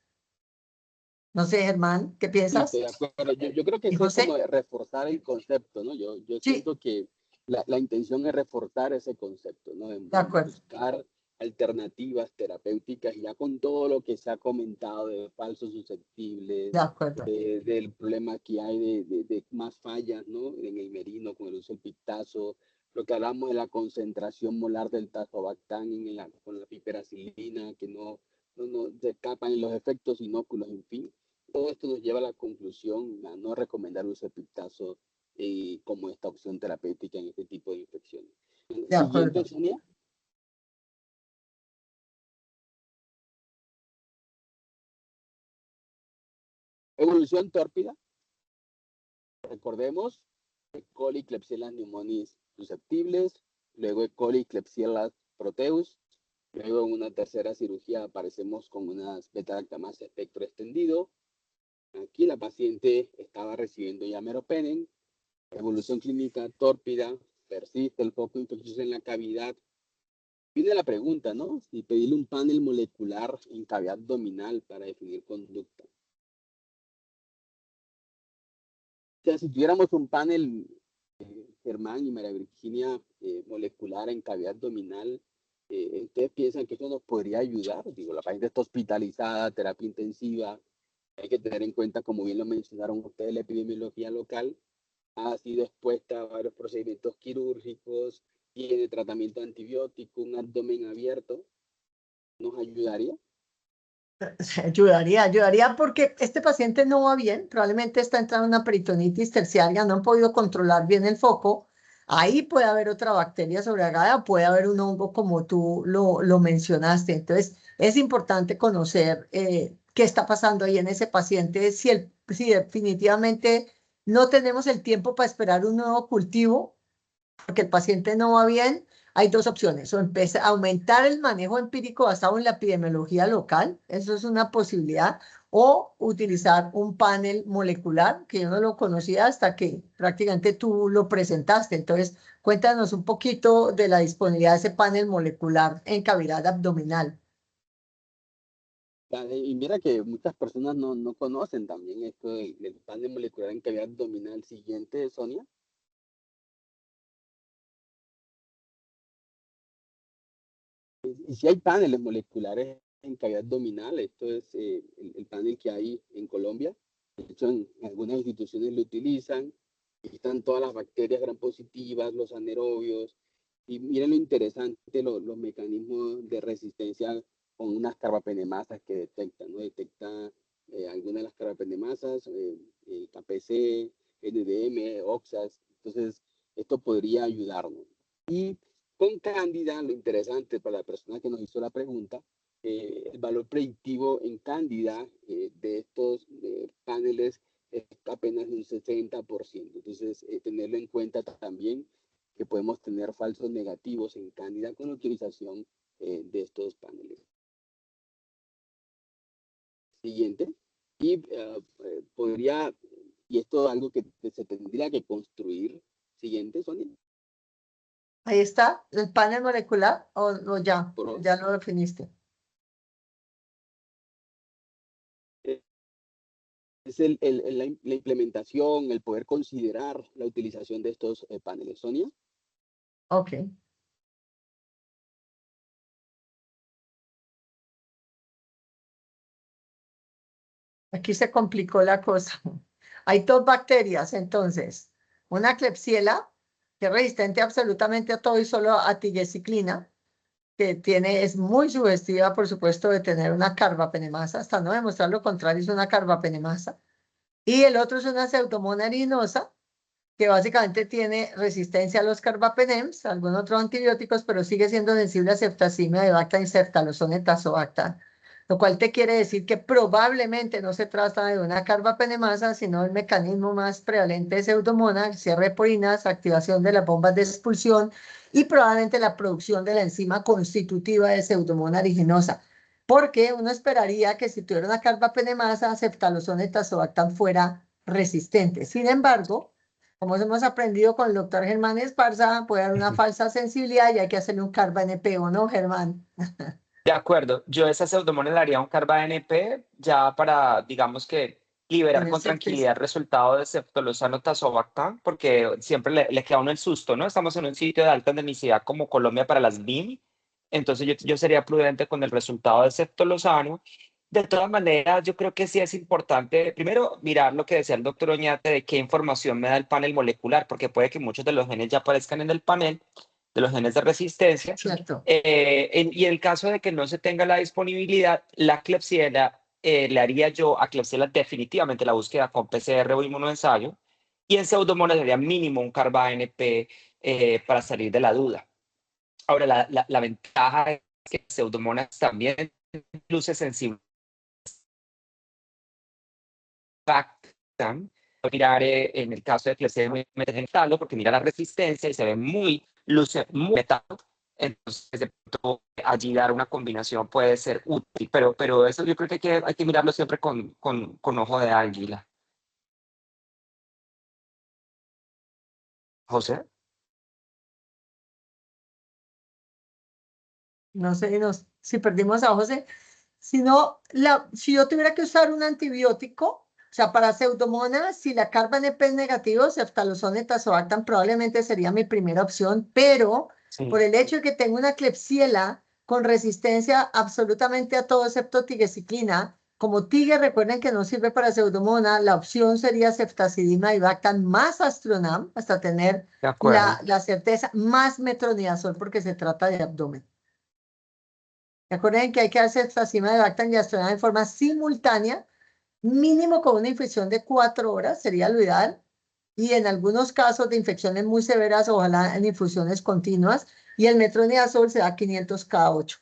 No sé, Germán, ¿qué Sí, estoy piensas? de acuerdo. Yo creo que ¿Y eso es como José? reforzar el concepto, ¿no? Yo Sí, siento que la intención es reforzar ese concepto, ¿no? de En acuerdo, buscar alternativas terapéuticas, ya con todo lo que se ha comentado de falsos susceptibles, de acuerdo. del problema que hay de más fallas, ¿no? En el merino con el uso del pictazo, lo que hablamos de la concentración molar del tazobactam con la piperacilina, que no se escapan en los efectos inóculos, en fin. Todo esto nos lleva a la conclusión a no recomendar el uso de piptazo como esta opción terapéutica en este tipo de infecciones. De Siguiente, acuerdo. Sonia. Evolución tórpida. Recordemos, E. coli, Klebsiella pneumoniae susceptibles, luego E. coli, Klebsiella proteus, luego en una tercera cirugía aparecemos con unas beta-lactamasa espectro extendido. Aquí la paciente estaba recibiendo ya meropenem, evolución clínica tórpida, persiste el foco infeccioso en la cavidad. Viene la pregunta, ¿no? Si pedirle un panel molecular en cavidad abdominal para definir conducta. O sea, si tuviéramos un panel, Germán y María Virginia, molecular en cavidad abdominal, ¿ustedes piensan que eso nos podría ayudar? Digo, la paciente está hospitalizada, terapia intensiva, hay que tener en cuenta, como bien lo mencionaron ustedes, la epidemiología local ha sido expuesta a varios procedimientos quirúrgicos, tiene tratamiento antibiótico, un abdomen abierto, ¿nos ayudaría? Ayudaría porque este paciente no va bien, probablemente está entrando en una peritonitis terciaria, no han podido controlar bien el foco. Ahí puede haber otra bacteria sobreagada, puede haber un hongo como tú lo mencionaste. Entonces, es importante conocer qué está pasando ahí en ese paciente, si definitivamente no tenemos el tiempo para esperar un nuevo cultivo porque el paciente no va bien, hay dos opciones, o empezar a aumentar el manejo empírico basado en la epidemiología local, eso es una posibilidad, o utilizar un panel molecular, que yo no lo conocía hasta que prácticamente tú lo presentaste. Entonces, cuéntanos un poquito de la disponibilidad de ese panel molecular en cavidad abdominal. Y mira que muchas personas no conocen también esto del panel molecular en cavidad abdominal. Siguiente, Sonia. Y si hay paneles moleculares en cavidad abdominal, esto es el panel que hay en Colombia. De hecho, en algunas instituciones lo utilizan. Están todas las bacterias gram positivas, los anaerobios. Y miren lo interesante, los mecanismos de resistencia con unas carbapenemasas que detectan, ¿no? Detecta algunas de las carbapenemasas, KPC, NDM, OXAS. Entonces, esto podría ayudarnos. Y con Cándida, lo interesante para la persona que nos hizo la pregunta, el valor predictivo en Cándida de estos paneles es apenas un 60%. Entonces, tenerlo en cuenta también que podemos tener falsos negativos en Cándida con la utilización de estos paneles. Siguiente. Y y esto es algo que se tendría que construir. Siguiente, Sonia. Ahí está, el panel molecular, o ya Por- lo definiste. Es la implementación, el poder considerar la utilización de estos paneles. Sonia. Ok. Aquí se complicó la cosa. Hay dos bacterias, entonces. Una Klebsiella, que es resistente absolutamente a todo y solo a tigecyclina, que es muy sugestiva, por supuesto, de tener una carbapenemasa, hasta no demostrar lo contrario, es una carbapenemasa. Y el otro es una Pseudomonas aeruginosa, que básicamente tiene resistencia a los carbapenems, a algunos otros antibióticos, pero sigue siendo sensible a ceftazimia, Avibactam y ceftalozone etazobactam, lo cual te quiere decir que probablemente no se trata de una carbapenemasa, sino el mecanismo más prevalente de Pseudomonas, cierre de porinas, activación de las bombas de expulsión y probablemente la producción de la enzima constitutiva de Pseudomonas aeruginosa. Porque uno esperaría que si tuviera una carbapenemasa, ceftalozone etazobactam fuera resistente. Sin embargo, como hemos aprendido con el doctor Germán Esparza, puede haber una falsa sensibilidad y hay que hacerle un carba NP, ¿o no, Germán? De acuerdo, yo esa pseudomonas le haría un carba NP ya para, digamos que, liberar Tener con certeza. tranquilidad el resultado de ceftolozano tazobactam, porque siempre le queda a uno el susto, ¿no? Estamos en un sitio de alta endemicidad como Colombia para las BIM, entonces yo sería prudente con el resultado de ceftolozano. De todas maneras, yo creo que sí es importante, primero, mirar lo que decía el doctor Oñate de qué información me da el panel molecular, porque puede que muchos de los genes ya aparezcan en el panel, de los genes de resistencia, Cierto. y en el caso de que no se tenga la disponibilidad, la Klebsiella, le haría yo a Klebsiella definitivamente la búsqueda con PCR o inmunoensayo, y en Pseudomonas le haría mínimo un carba ANP para salir de la duda. Ahora, la ventaja es que Pseudomonas también luce sensible impactan. Mirar en el caso de Klebsiella muy metagenital, porque mira la resistencia y se ve luce muy metal. Entonces, de pronto, allí dar una combinación puede ser útil, pero eso yo creo que hay que mirarlo siempre con ojo de águila. José. No sé si perdimos a José. Si no, si yo tuviera que usar un antibiótico, o sea, para Pseudomonas, si la carba NP es negativo, ceftalozone etazobactam probablemente sería mi primera opción, pero por Sí, el hecho de que tengo una Klebsiella con resistencia absolutamente a todo excepto tigecyclina, como Tige, recuerden que no sirve para Pseudomonas, la opción sería ceftazidima y Bactam más Astronam, hasta tener de acuerdo. la certeza, más metronidazol, porque se trata de abdomen. Recuerden que hay que hacer ceftazidima de Bactam y Astronam en forma simultánea, mínimo con una infección de 4 horas, sería lo ideal, y en algunos casos de infecciones muy severas, ojalá en infusiones continuas, y el metronidazol se da 500 cada 8.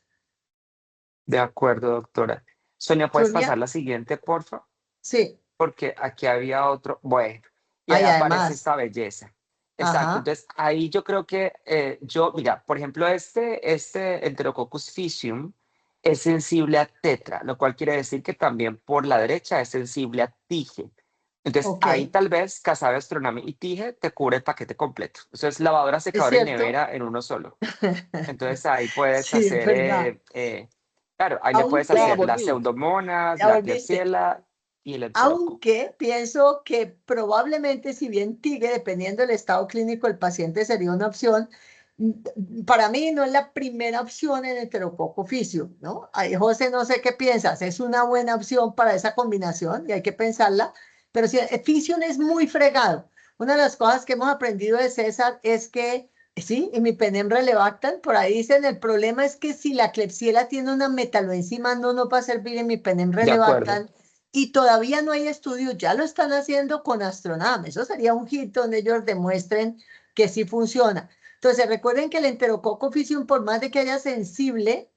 De acuerdo, doctora. Sonia, ¿puedes pasar Julia, la siguiente, por favor? sí, Porque aquí había otro, bueno, y ahí hay aparece además, esta belleza. Exacto, ajá, entonces ahí yo creo que mira, por ejemplo, este Enterococcus faecium es sensible a tetra, lo cual quiere decir que también por la derecha es sensible a tige. Entonces ok, ahí tal vez Casabe Astronomy y tige te cubre el paquete completo. Eso es lavadora, es secadora y cierto, nevera en uno solo. Entonces ahí puedes sí, es hacer, verdad, claro, ahí le puedes Ya, aunque, hacer por las fin. pseudomonas, ya la volviste. Klebsiella y el Enterococcus. Aunque pienso que probablemente si bien TIGE, dependiendo del estado clínico del paciente, sería una opción, para mí no es la primera opción en Enterococo Fisio, ¿no? Ahí, José, no sé qué piensas, es una buena opción para esa combinación y hay que pensarla, pero si Fisio es muy fregado. Una de las cosas que hemos aprendido de César es que, sí, en mi penem relevactan, por ahí dicen, el problema es que si la Klebsiella tiene una metaloenzima, no nos va a servir en mi penem De acuerdo. relevactan y todavía no hay estudios, ya lo están haciendo con Astronam. Eso sería un hit donde ellos demuestren que sí funciona. Entonces, recuerden que el enterococo fisium, por más de que haya sensible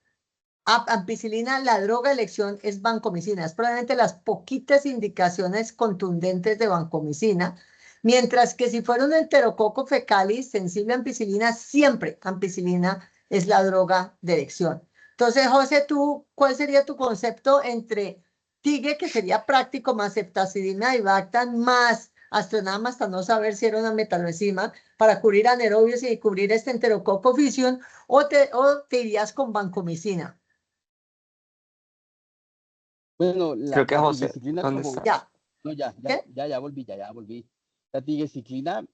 a ampicilina, la droga de elección es vancomicina. Es probablemente las poquitas indicaciones contundentes de vancomicina. Mientras que si fuera un enterococo fecalis sensible a ampicilina, siempre ampicilina es la droga de elección. Entonces, José, tú, ¿cuál sería tu concepto entre TIGE, que sería práctico, más ceftazidima y Bactam, más Astronam hasta no saber si era una metaloenzima para cubrir anaerobios y cubrir este Enterococcus faecium, o te irías con vancomicina. Bueno, Creo que la José, tigecyclina ¿dónde como... está? Ya, No, ¿qué? ya volví, ya volví. La tigecyclina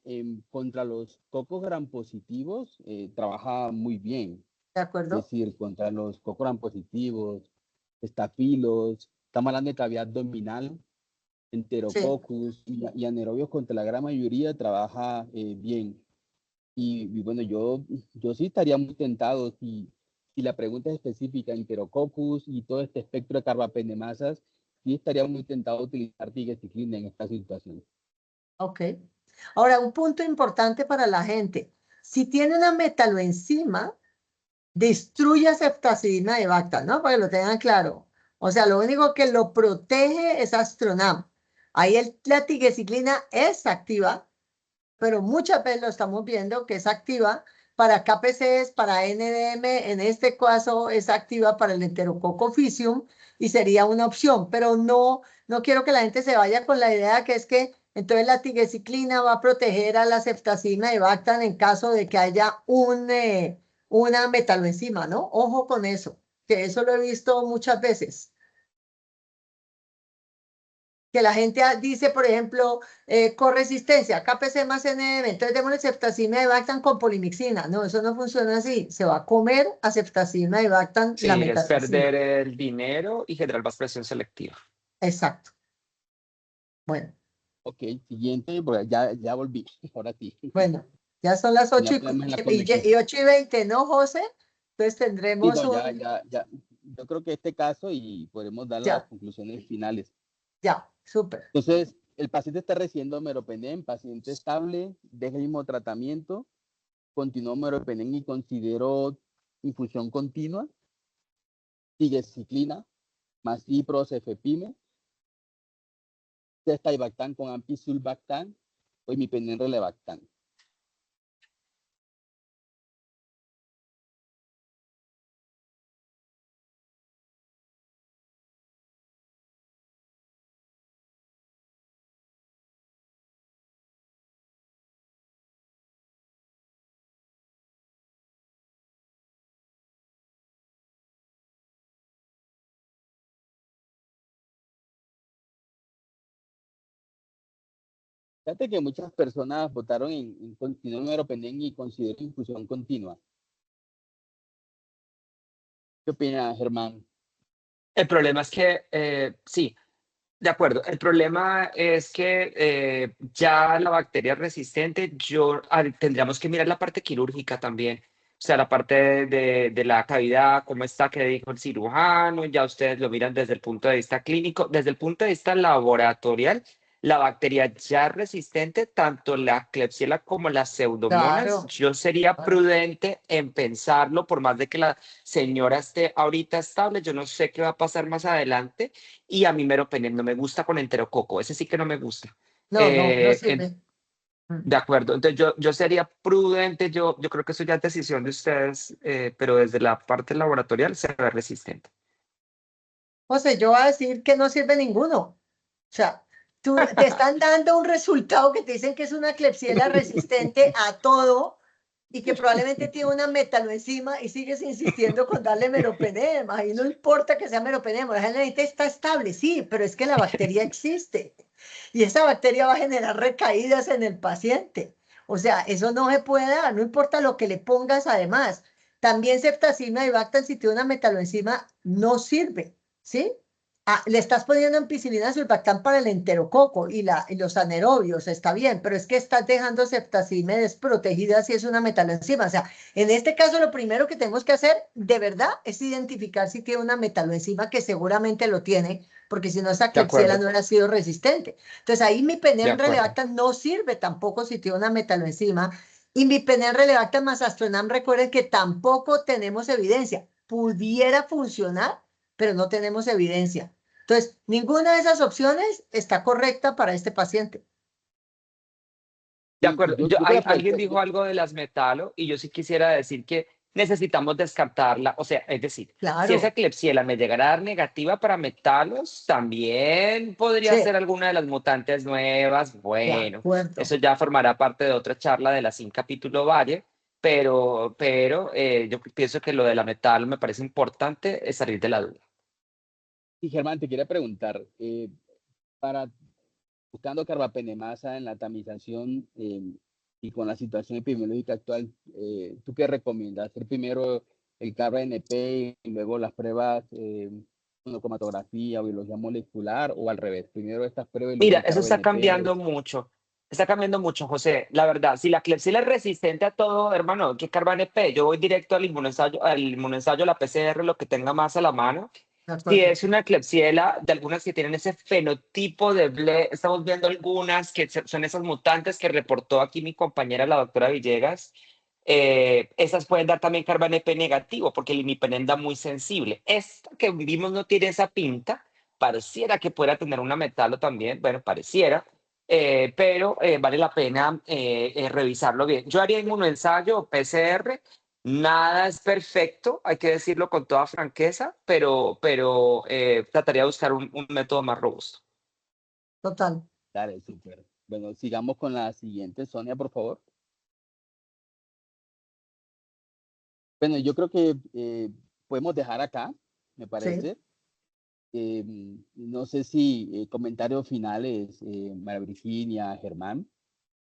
contra los cocos gram positivos trabaja muy bien. ¿De Es acuerdo? decir, contra los cocos gram positivos, estafilos, estamos hablando de cavidad abdominal, Sí. enterococcus y anaerobios contra la gran mayoría trabaja bien. Y bueno, yo sí estaría muy tentado si la pregunta es específica, enterococcus y todo este espectro de carbapenemasas, sí estaría muy tentado a utilizar tigecyclina en esta situación. Ok. Ahora, un punto importante para la gente. Si tiene una metaloenzima, destruye ceftazidima de Bacta, ¿no? Para que lo tengan claro. O sea, lo único que lo protege es Astronam. Ahí la tigecyclina es activa, pero muchas veces lo estamos viendo que es activa para KPCs, para NDM, en este caso es activa para el Enterococcus faecium y sería una opción, pero no quiero que la gente se vaya con la idea que es que entonces la tigecyclina va a proteger a la ceftazidima de Bactam en caso de que haya una metaloenzima, ¿no? Ojo con eso, que eso lo he visto muchas veces. Que la gente dice, por ejemplo, corresistencia, KPC más NM, entonces démosle ceftazidima de Bactam con polimixina. No, eso no funciona así. Se va a comer a ceftazidima de Bactam Sí, la es metaloenzima. perder el dinero y generar vasopresión selectiva. Exacto. Bueno, Ok, siguiente, pues ya volví, ahora sí. bueno, ya son las 8 Ya podemos en la y, conexión. y 8:20, ¿no, José? Entonces Sí, tendremos no, un... ya. Yo creo que este caso y podemos dar las Ya, conclusiones finales. ya, súper. Entonces, el paciente está recibiendo meropenem, paciente estable, deja el mismo tratamiento, continuó meropenem y consideró infusión continua, tigecyclina, más ciprofepime, ceftaibactam con ampicillin o imipenem relebactam. Fíjate que muchas personas votaron en continuo meropenem y consideró infusión continua. ¿Qué opina, Germán? El problema es que, sí, de acuerdo. El problema es que ya la bacteria resistente, tendríamos que mirar la parte quirúrgica también. O sea, la parte de la cavidad, cómo está, que dijo el cirujano, ya ustedes lo miran desde el punto de vista clínico. Desde el punto de vista laboratorial, la bacteria ya resistente, tanto la Klebsiella como las pseudomonas, Claro. yo sería prudente en pensarlo, por más de que la señora esté ahorita estable, yo no sé qué va a pasar más adelante. Y a mí meropenem no me gusta con enterococo, ese sí que no me gusta. No Eh, en- sirve. Mm. de acuerdo, entonces yo sería prudente, yo creo que eso ya es decisión de ustedes, pero desde la parte laboratorial se ve resistente. José, yo voy a decir que no sirve ninguno. O sea, te están dando un resultado que te dicen que es una Klebsiella resistente a todo y que probablemente tiene una metaloenzima y sigues insistiendo con darle meropenem. Ahí no importa que sea meropenem, la gente está estable, sí, pero es que la bacteria existe y esa bacteria va a generar recaídas en el paciente. O sea, eso no se puede dar, no importa lo que le pongas además. También ceftazidima y Bactam, si tiene una metaloenzima, no sirve, ¿sí? Le estás poniendo ampicilina sulbactam para el enterococo y los anaerobios, está bien, pero es que estás dejando ceftazidime desprotegida si es una metaloenzima. O sea, en este caso lo primero que tenemos que hacer de verdad es identificar si tiene una metaloenzima, que seguramente lo tiene, porque si no esa De Klebsiella no acuerdo, hubiera sido resistente. Entonces ahí mi de penem acuerdo. relevactam no sirve tampoco si tiene una metaloenzima. Y mi penem relevactam más astronam, recuerden que tampoco tenemos evidencia. Pudiera funcionar, pero no tenemos evidencia. Entonces, ninguna de esas opciones está correcta para este paciente. De Y acuerdo, yo, yo, alguien dijo algo de las metalo y yo sí quisiera decir que necesitamos descartarla. O sea, es decir, si esa Claro, Klebsiella me llegara a dar negativa para metalos, también podría sí, ser alguna de las mutantes nuevas. de Bueno, eso acuerdo. ya formará parte de otra charla de la sin capítulo Valle, pero yo pienso que lo de la metal me parece importante salir de la duda. Y Germán, te quería preguntar, para buscando carbapenemasa en la tamización y con la situación epidemiológica actual, ¿tú qué recomiendas? ¿Hacer primero el carba-NP y luego las pruebas, cromatografía o biología molecular, o al revés? Primero estas pruebas y luego Mira, el eso está carba-NP. cambiando mucho. Está cambiando mucho, José. La verdad, si la Klebsiella es resistente a todo, hermano, ¿qué Carban P? Yo voy directo al inmunoensayo, la PCR, lo que tenga más a la mano. De Si acuerdo. es una Klebsiella, de algunas que tienen ese fenotipo de BLE, estamos viendo algunas que son esas mutantes que reportó aquí mi compañera, la doctora Villegas. Esas pueden dar también Carban P negativo, porque el imipenem da muy sensible. Esta que vimos no tiene esa pinta. Pareciera que pueda tener una metalo también, bueno, pareciera, pero vale la pena revisarlo bien. Yo haría inmunoensayo o PCR. Nada es perfecto, hay que decirlo con toda franqueza, pero trataría de buscar un método más robusto. Total. Dale, súper. Bueno, sigamos con la siguiente, Sonia, por favor. Bueno, yo creo que podemos dejar acá, me Sí. parece. No sé si comentarios finales, María Virginia, Germán,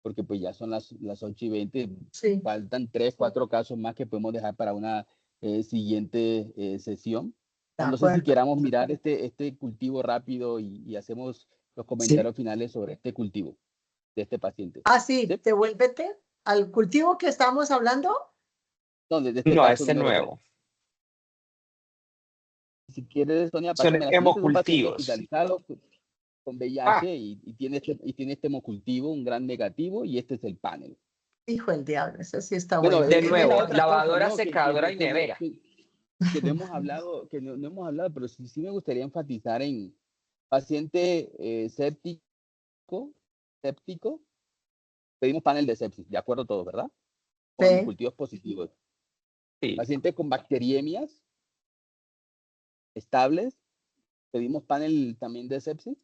porque pues ya son las 8:20, Sí. faltan 3, 4 casos más que podemos dejar para una siguiente sesión. De No sé si acuerdo. queramos mirar este cultivo rápido y hacemos los Sí. comentarios finales sobre este cultivo de este paciente. Ah, sí, ¿Sí? devuélvete al cultivo que estamos hablando. No, de este No, caso este número 3. nuevo. Si quieres, Sonia, Son pásame la siguiente. Es un paciente hemocultivos. hospitalizado con Ah, VIH y tiene este hemocultivo, un gran negativo, y este es el panel. Hijo del diablo, eso sí está Bueno, bueno. de Ese es esa es el la nuevo, otra cosa, lavadora, ¿no? secadora y nevera. Que no hemos hablado, no hemos hablado, pero sí me gustaría enfatizar en paciente séptico, pedimos panel de sepsis, de acuerdo todos, ¿verdad? Con Sí, cultivos positivos. Sí. Paciente con bacteriemias estables, pedimos panel también de sepsis.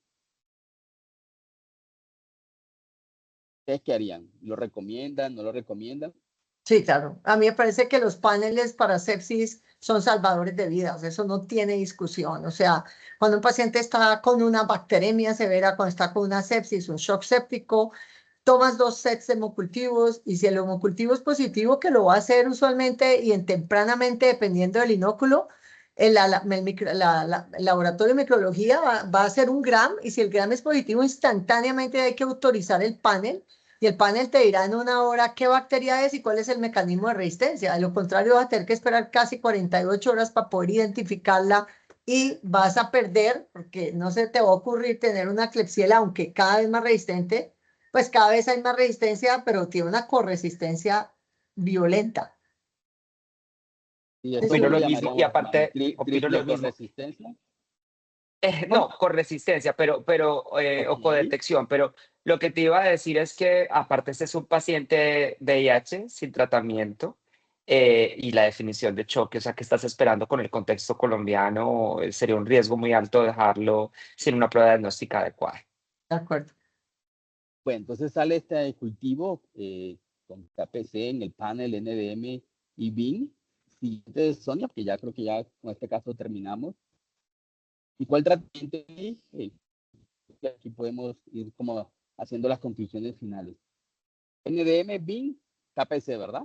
¿Ustedes qué harían? ¿Lo recomiendan? ¿No lo recomiendan? sí, claro. A mí me parece que los paneles para sepsis son salvadores de vidas. Eso no tiene discusión. O sea, cuando un paciente está con una bacteremia severa, cuando está con una sepsis, un shock séptico, tomas 2 sets de hemocultivos y si el hemocultivo es positivo, que lo va a hacer usualmente y en tempranamente, dependiendo del inóculo, el laboratorio de microbiología va a hacer un gram y si el gram es positivo, instantáneamente hay que autorizar el panel y el panel te dirá en una hora qué bacteria es y cuál es el mecanismo de resistencia. De lo contrario, vas a tener que esperar casi 48 horas para poder identificarla y vas a perder, porque no se te va a ocurrir tener una Klebsiella, aunque cada vez más resistente, pues cada vez hay más resistencia, pero tiene una corresistencia violenta. Y Es esto Opino lo lo un, mismo y llamaríamos aparte, opino lo triple mismo. resistencia. No, ¿cómo? con resistencia, Ok. o codetección, pero lo que te iba a decir es que aparte este es un paciente VIH sin tratamiento y la definición de choque, o sea, que estás esperando con el contexto colombiano, sería un riesgo muy alto dejarlo sin una prueba diagnóstica adecuada. De acuerdo. Bueno, entonces sale este cultivo con KPC en el panel NDM y BIN. Siguiente, Sonia, porque ya creo que ya con este caso terminamos. ¿Y cuál tratamiento? Aquí podemos ir como haciendo las conclusiones finales. NDM, BIN, KPC, ¿verdad?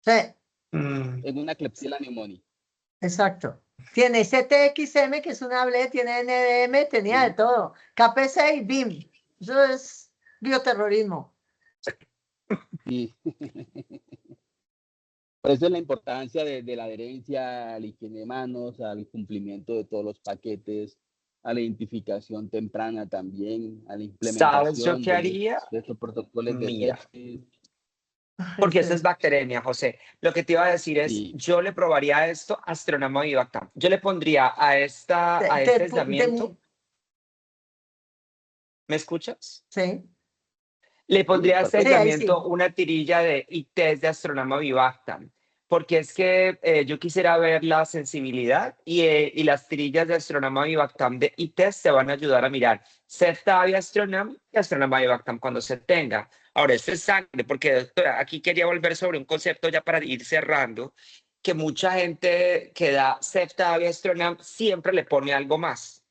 Sí, Mm, En una Klebsiella pneumoniae. exacto. Tiene CTXM, que es una BLE, tiene NDM, tenía de Sí. todo. KPC y BIM. Eso es bioterrorismo. Sí. Por eso es la importancia de la adherencia a la higiene de manos, al cumplimiento de todos los paquetes, a la identificación temprana también, a la ¿Sabes yo implementación qué haría? de estos protocolos de Mira, sepsis. Ay, porque esta es Dios. bacteremia, José. Lo que te iba a decir es, Sí, yo le probaría esto a Astronema Vivactam. Yo le pondría De, a de este pu- de aislamiento, mu- ¿me escuchas? sí, Le sí, pondría a este sí, perfecto. ahí aislamiento sí. una tirilla de ITs de Astronema Vivactam, porque es que yo quisiera ver la sensibilidad y las tirillas de Astronema Vivactam de ITEST te van a ayudar a mirar Cepta y Astronam y Astronema Vivactam cuando se tenga. Ahora, esto es sangre, porque doctora, aquí quería volver sobre un concepto ya para ir cerrando, que mucha gente que da Cepta y Astronam siempre le pone algo más.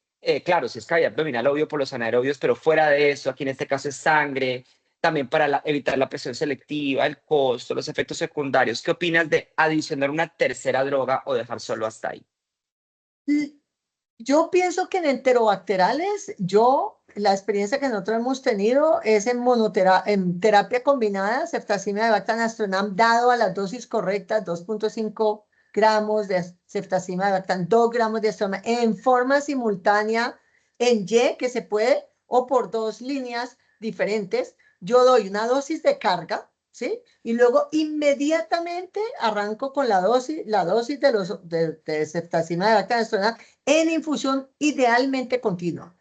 Claro, si es cavidad abdominal, obvio por los anaerobios, pero fuera de eso, aquí en este caso es sangre, también para evitar la presión selectiva, el costo, los efectos secundarios. ¿Qué opinas de adicionar una tercera droga o dejar solo hasta ahí? Yo pienso que en enterobacterales, la experiencia que nosotros hemos tenido es en terapia combinada, ceftazimia de bactam-astronam, dado a las dosis correctas, 2.5 gramos de ceftazimia de bactam, 2 gramos de astronam, en forma simultánea, en Y, que se puede, o por 2 líneas diferentes. Yo doy una dosis de carga, ¿sí? Y luego inmediatamente arranco con la dosis de ceftazimia de bactam-astronam en infusión idealmente continua.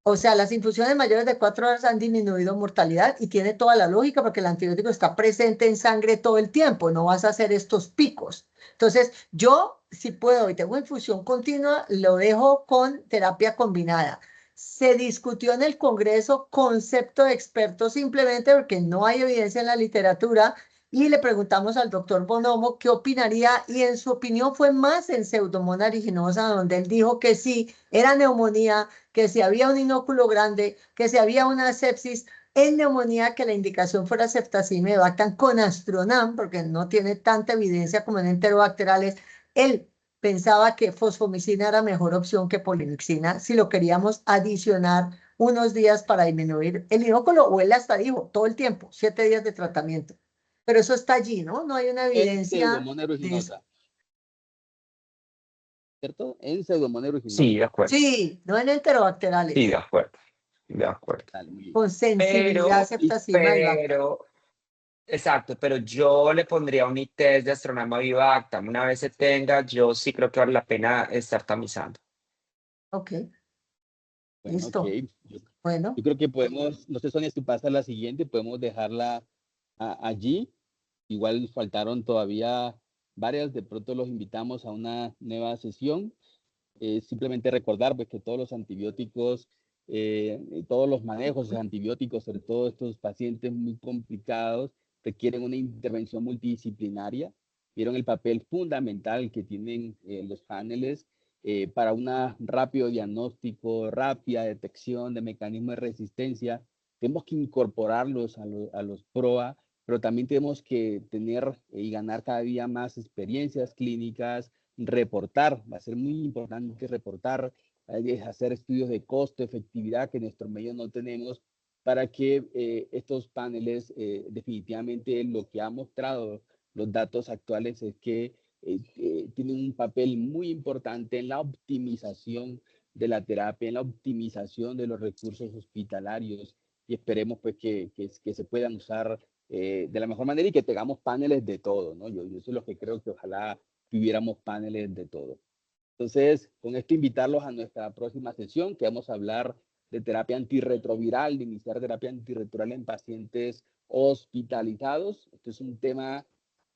O sea, las infusiones mayores de 4 horas han disminuido mortalidad y tiene toda la lógica porque el antibiótico está presente en sangre todo el tiempo, no vas a hacer estos picos. Entonces, yo, si puedo y tengo infusión continua, lo dejo con terapia combinada. Se discutió en el Congreso concepto de experto simplemente porque no hay evidencia en la literatura y le preguntamos al doctor Bonomo qué opinaría y en su opinión fue más en Pseudomonas aeruginosa, donde él dijo que sí, era neumonía, que si había un inóculo grande, que si había una sepsis en neumonía, que la indicación fuera ceftazimia de bactam con astronam, porque no tiene tanta evidencia como en enterobacterales. Él pensaba que fosfomicina era mejor opción que polymixina si lo queríamos adicionar unos días para disminuir el inóculo, o él hasta dijo todo el tiempo, 7 días de tratamiento. Pero eso está allí, ¿no? No hay una En evidencia Pseudomonas de eso. aeruginosa, ¿cierto? En Pseudomonas Sí, de aeruginosa. acuerdo. Sí, no en Sí, de enterobacterales, acuerdo. De acuerdo. Dale, muy bien. con sensibilidad ceftazimia y bactam. Exacto, pero yo le pondría un ITEST de Astronema Vivactam. Una vez se tenga, yo sí creo que vale la pena estar tamizando. Ok, Bueno, ok. listo. Yo, Bueno, yo creo que podemos, no sé, Sonia, si tú pasas a la siguiente, podemos dejarla allí. Igual faltaron todavía varias, de pronto los invitamos a una nueva sesión. Simplemente recordar pues, que todos los antibióticos, todos los manejos de antibióticos, sobre todo estos pacientes muy complicados, requieren una intervención multidisciplinaria. Vieron el papel fundamental que tienen los paneles para un rápido diagnóstico, rápida detección de mecanismos de resistencia. Tenemos que incorporarlos a los PROA, pero también tenemos que tener y ganar cada día más experiencias clínicas, reportar, va a ser muy importante reportar, hacer estudios de costo, efectividad que en nuestro medio no tenemos, para que estos paneles definitivamente lo que ha mostrado los datos actuales es que tienen un papel muy importante en la optimización de la terapia, en la optimización de los recursos hospitalarios y esperemos pues que se puedan usar de la mejor manera y que tengamos paneles de todo, ¿no? Yo eso es lo que creo que ojalá tuviéramos paneles de todo. Entonces, con esto invitarlos a nuestra próxima sesión, que vamos a hablar de terapia antirretroviral, de iniciar terapia antirretroviral en pacientes hospitalizados. Este es un tema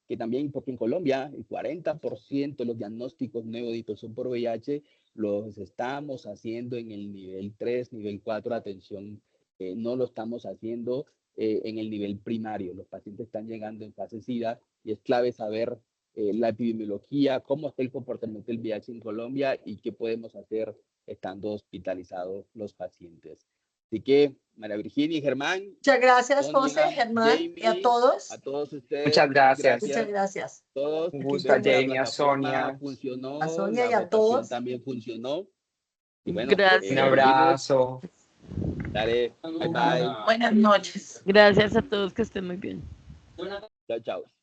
que también, porque en Colombia el 40% de los diagnósticos nuevos de infección por VIH los estamos haciendo en el nivel 3, nivel 4 de atención, no lo estamos haciendo en el nivel primario. Los pacientes están llegando en fase SIDA y es clave saber la epidemiología, cómo está el comportamiento del VIH en Colombia y qué podemos hacer estando hospitalizados los pacientes. Así que, María Virginia y Germán, muchas gracias, José, Sonia, Germán, y a Jamie, a todos. todos ustedes, Muchas mil gracias. Muchas gracias. gracias. Todos, Un Aquí gusto a espero que la Jamie, a plataforma Sonia. a funcionó, Sonia la y a votación todos. también funcionó. Y bueno, Un Gracias. nos vimos. abrazo. Dale, bye bye. Buenas noches. Gracias a todos, que estén muy bien. Chao, chao.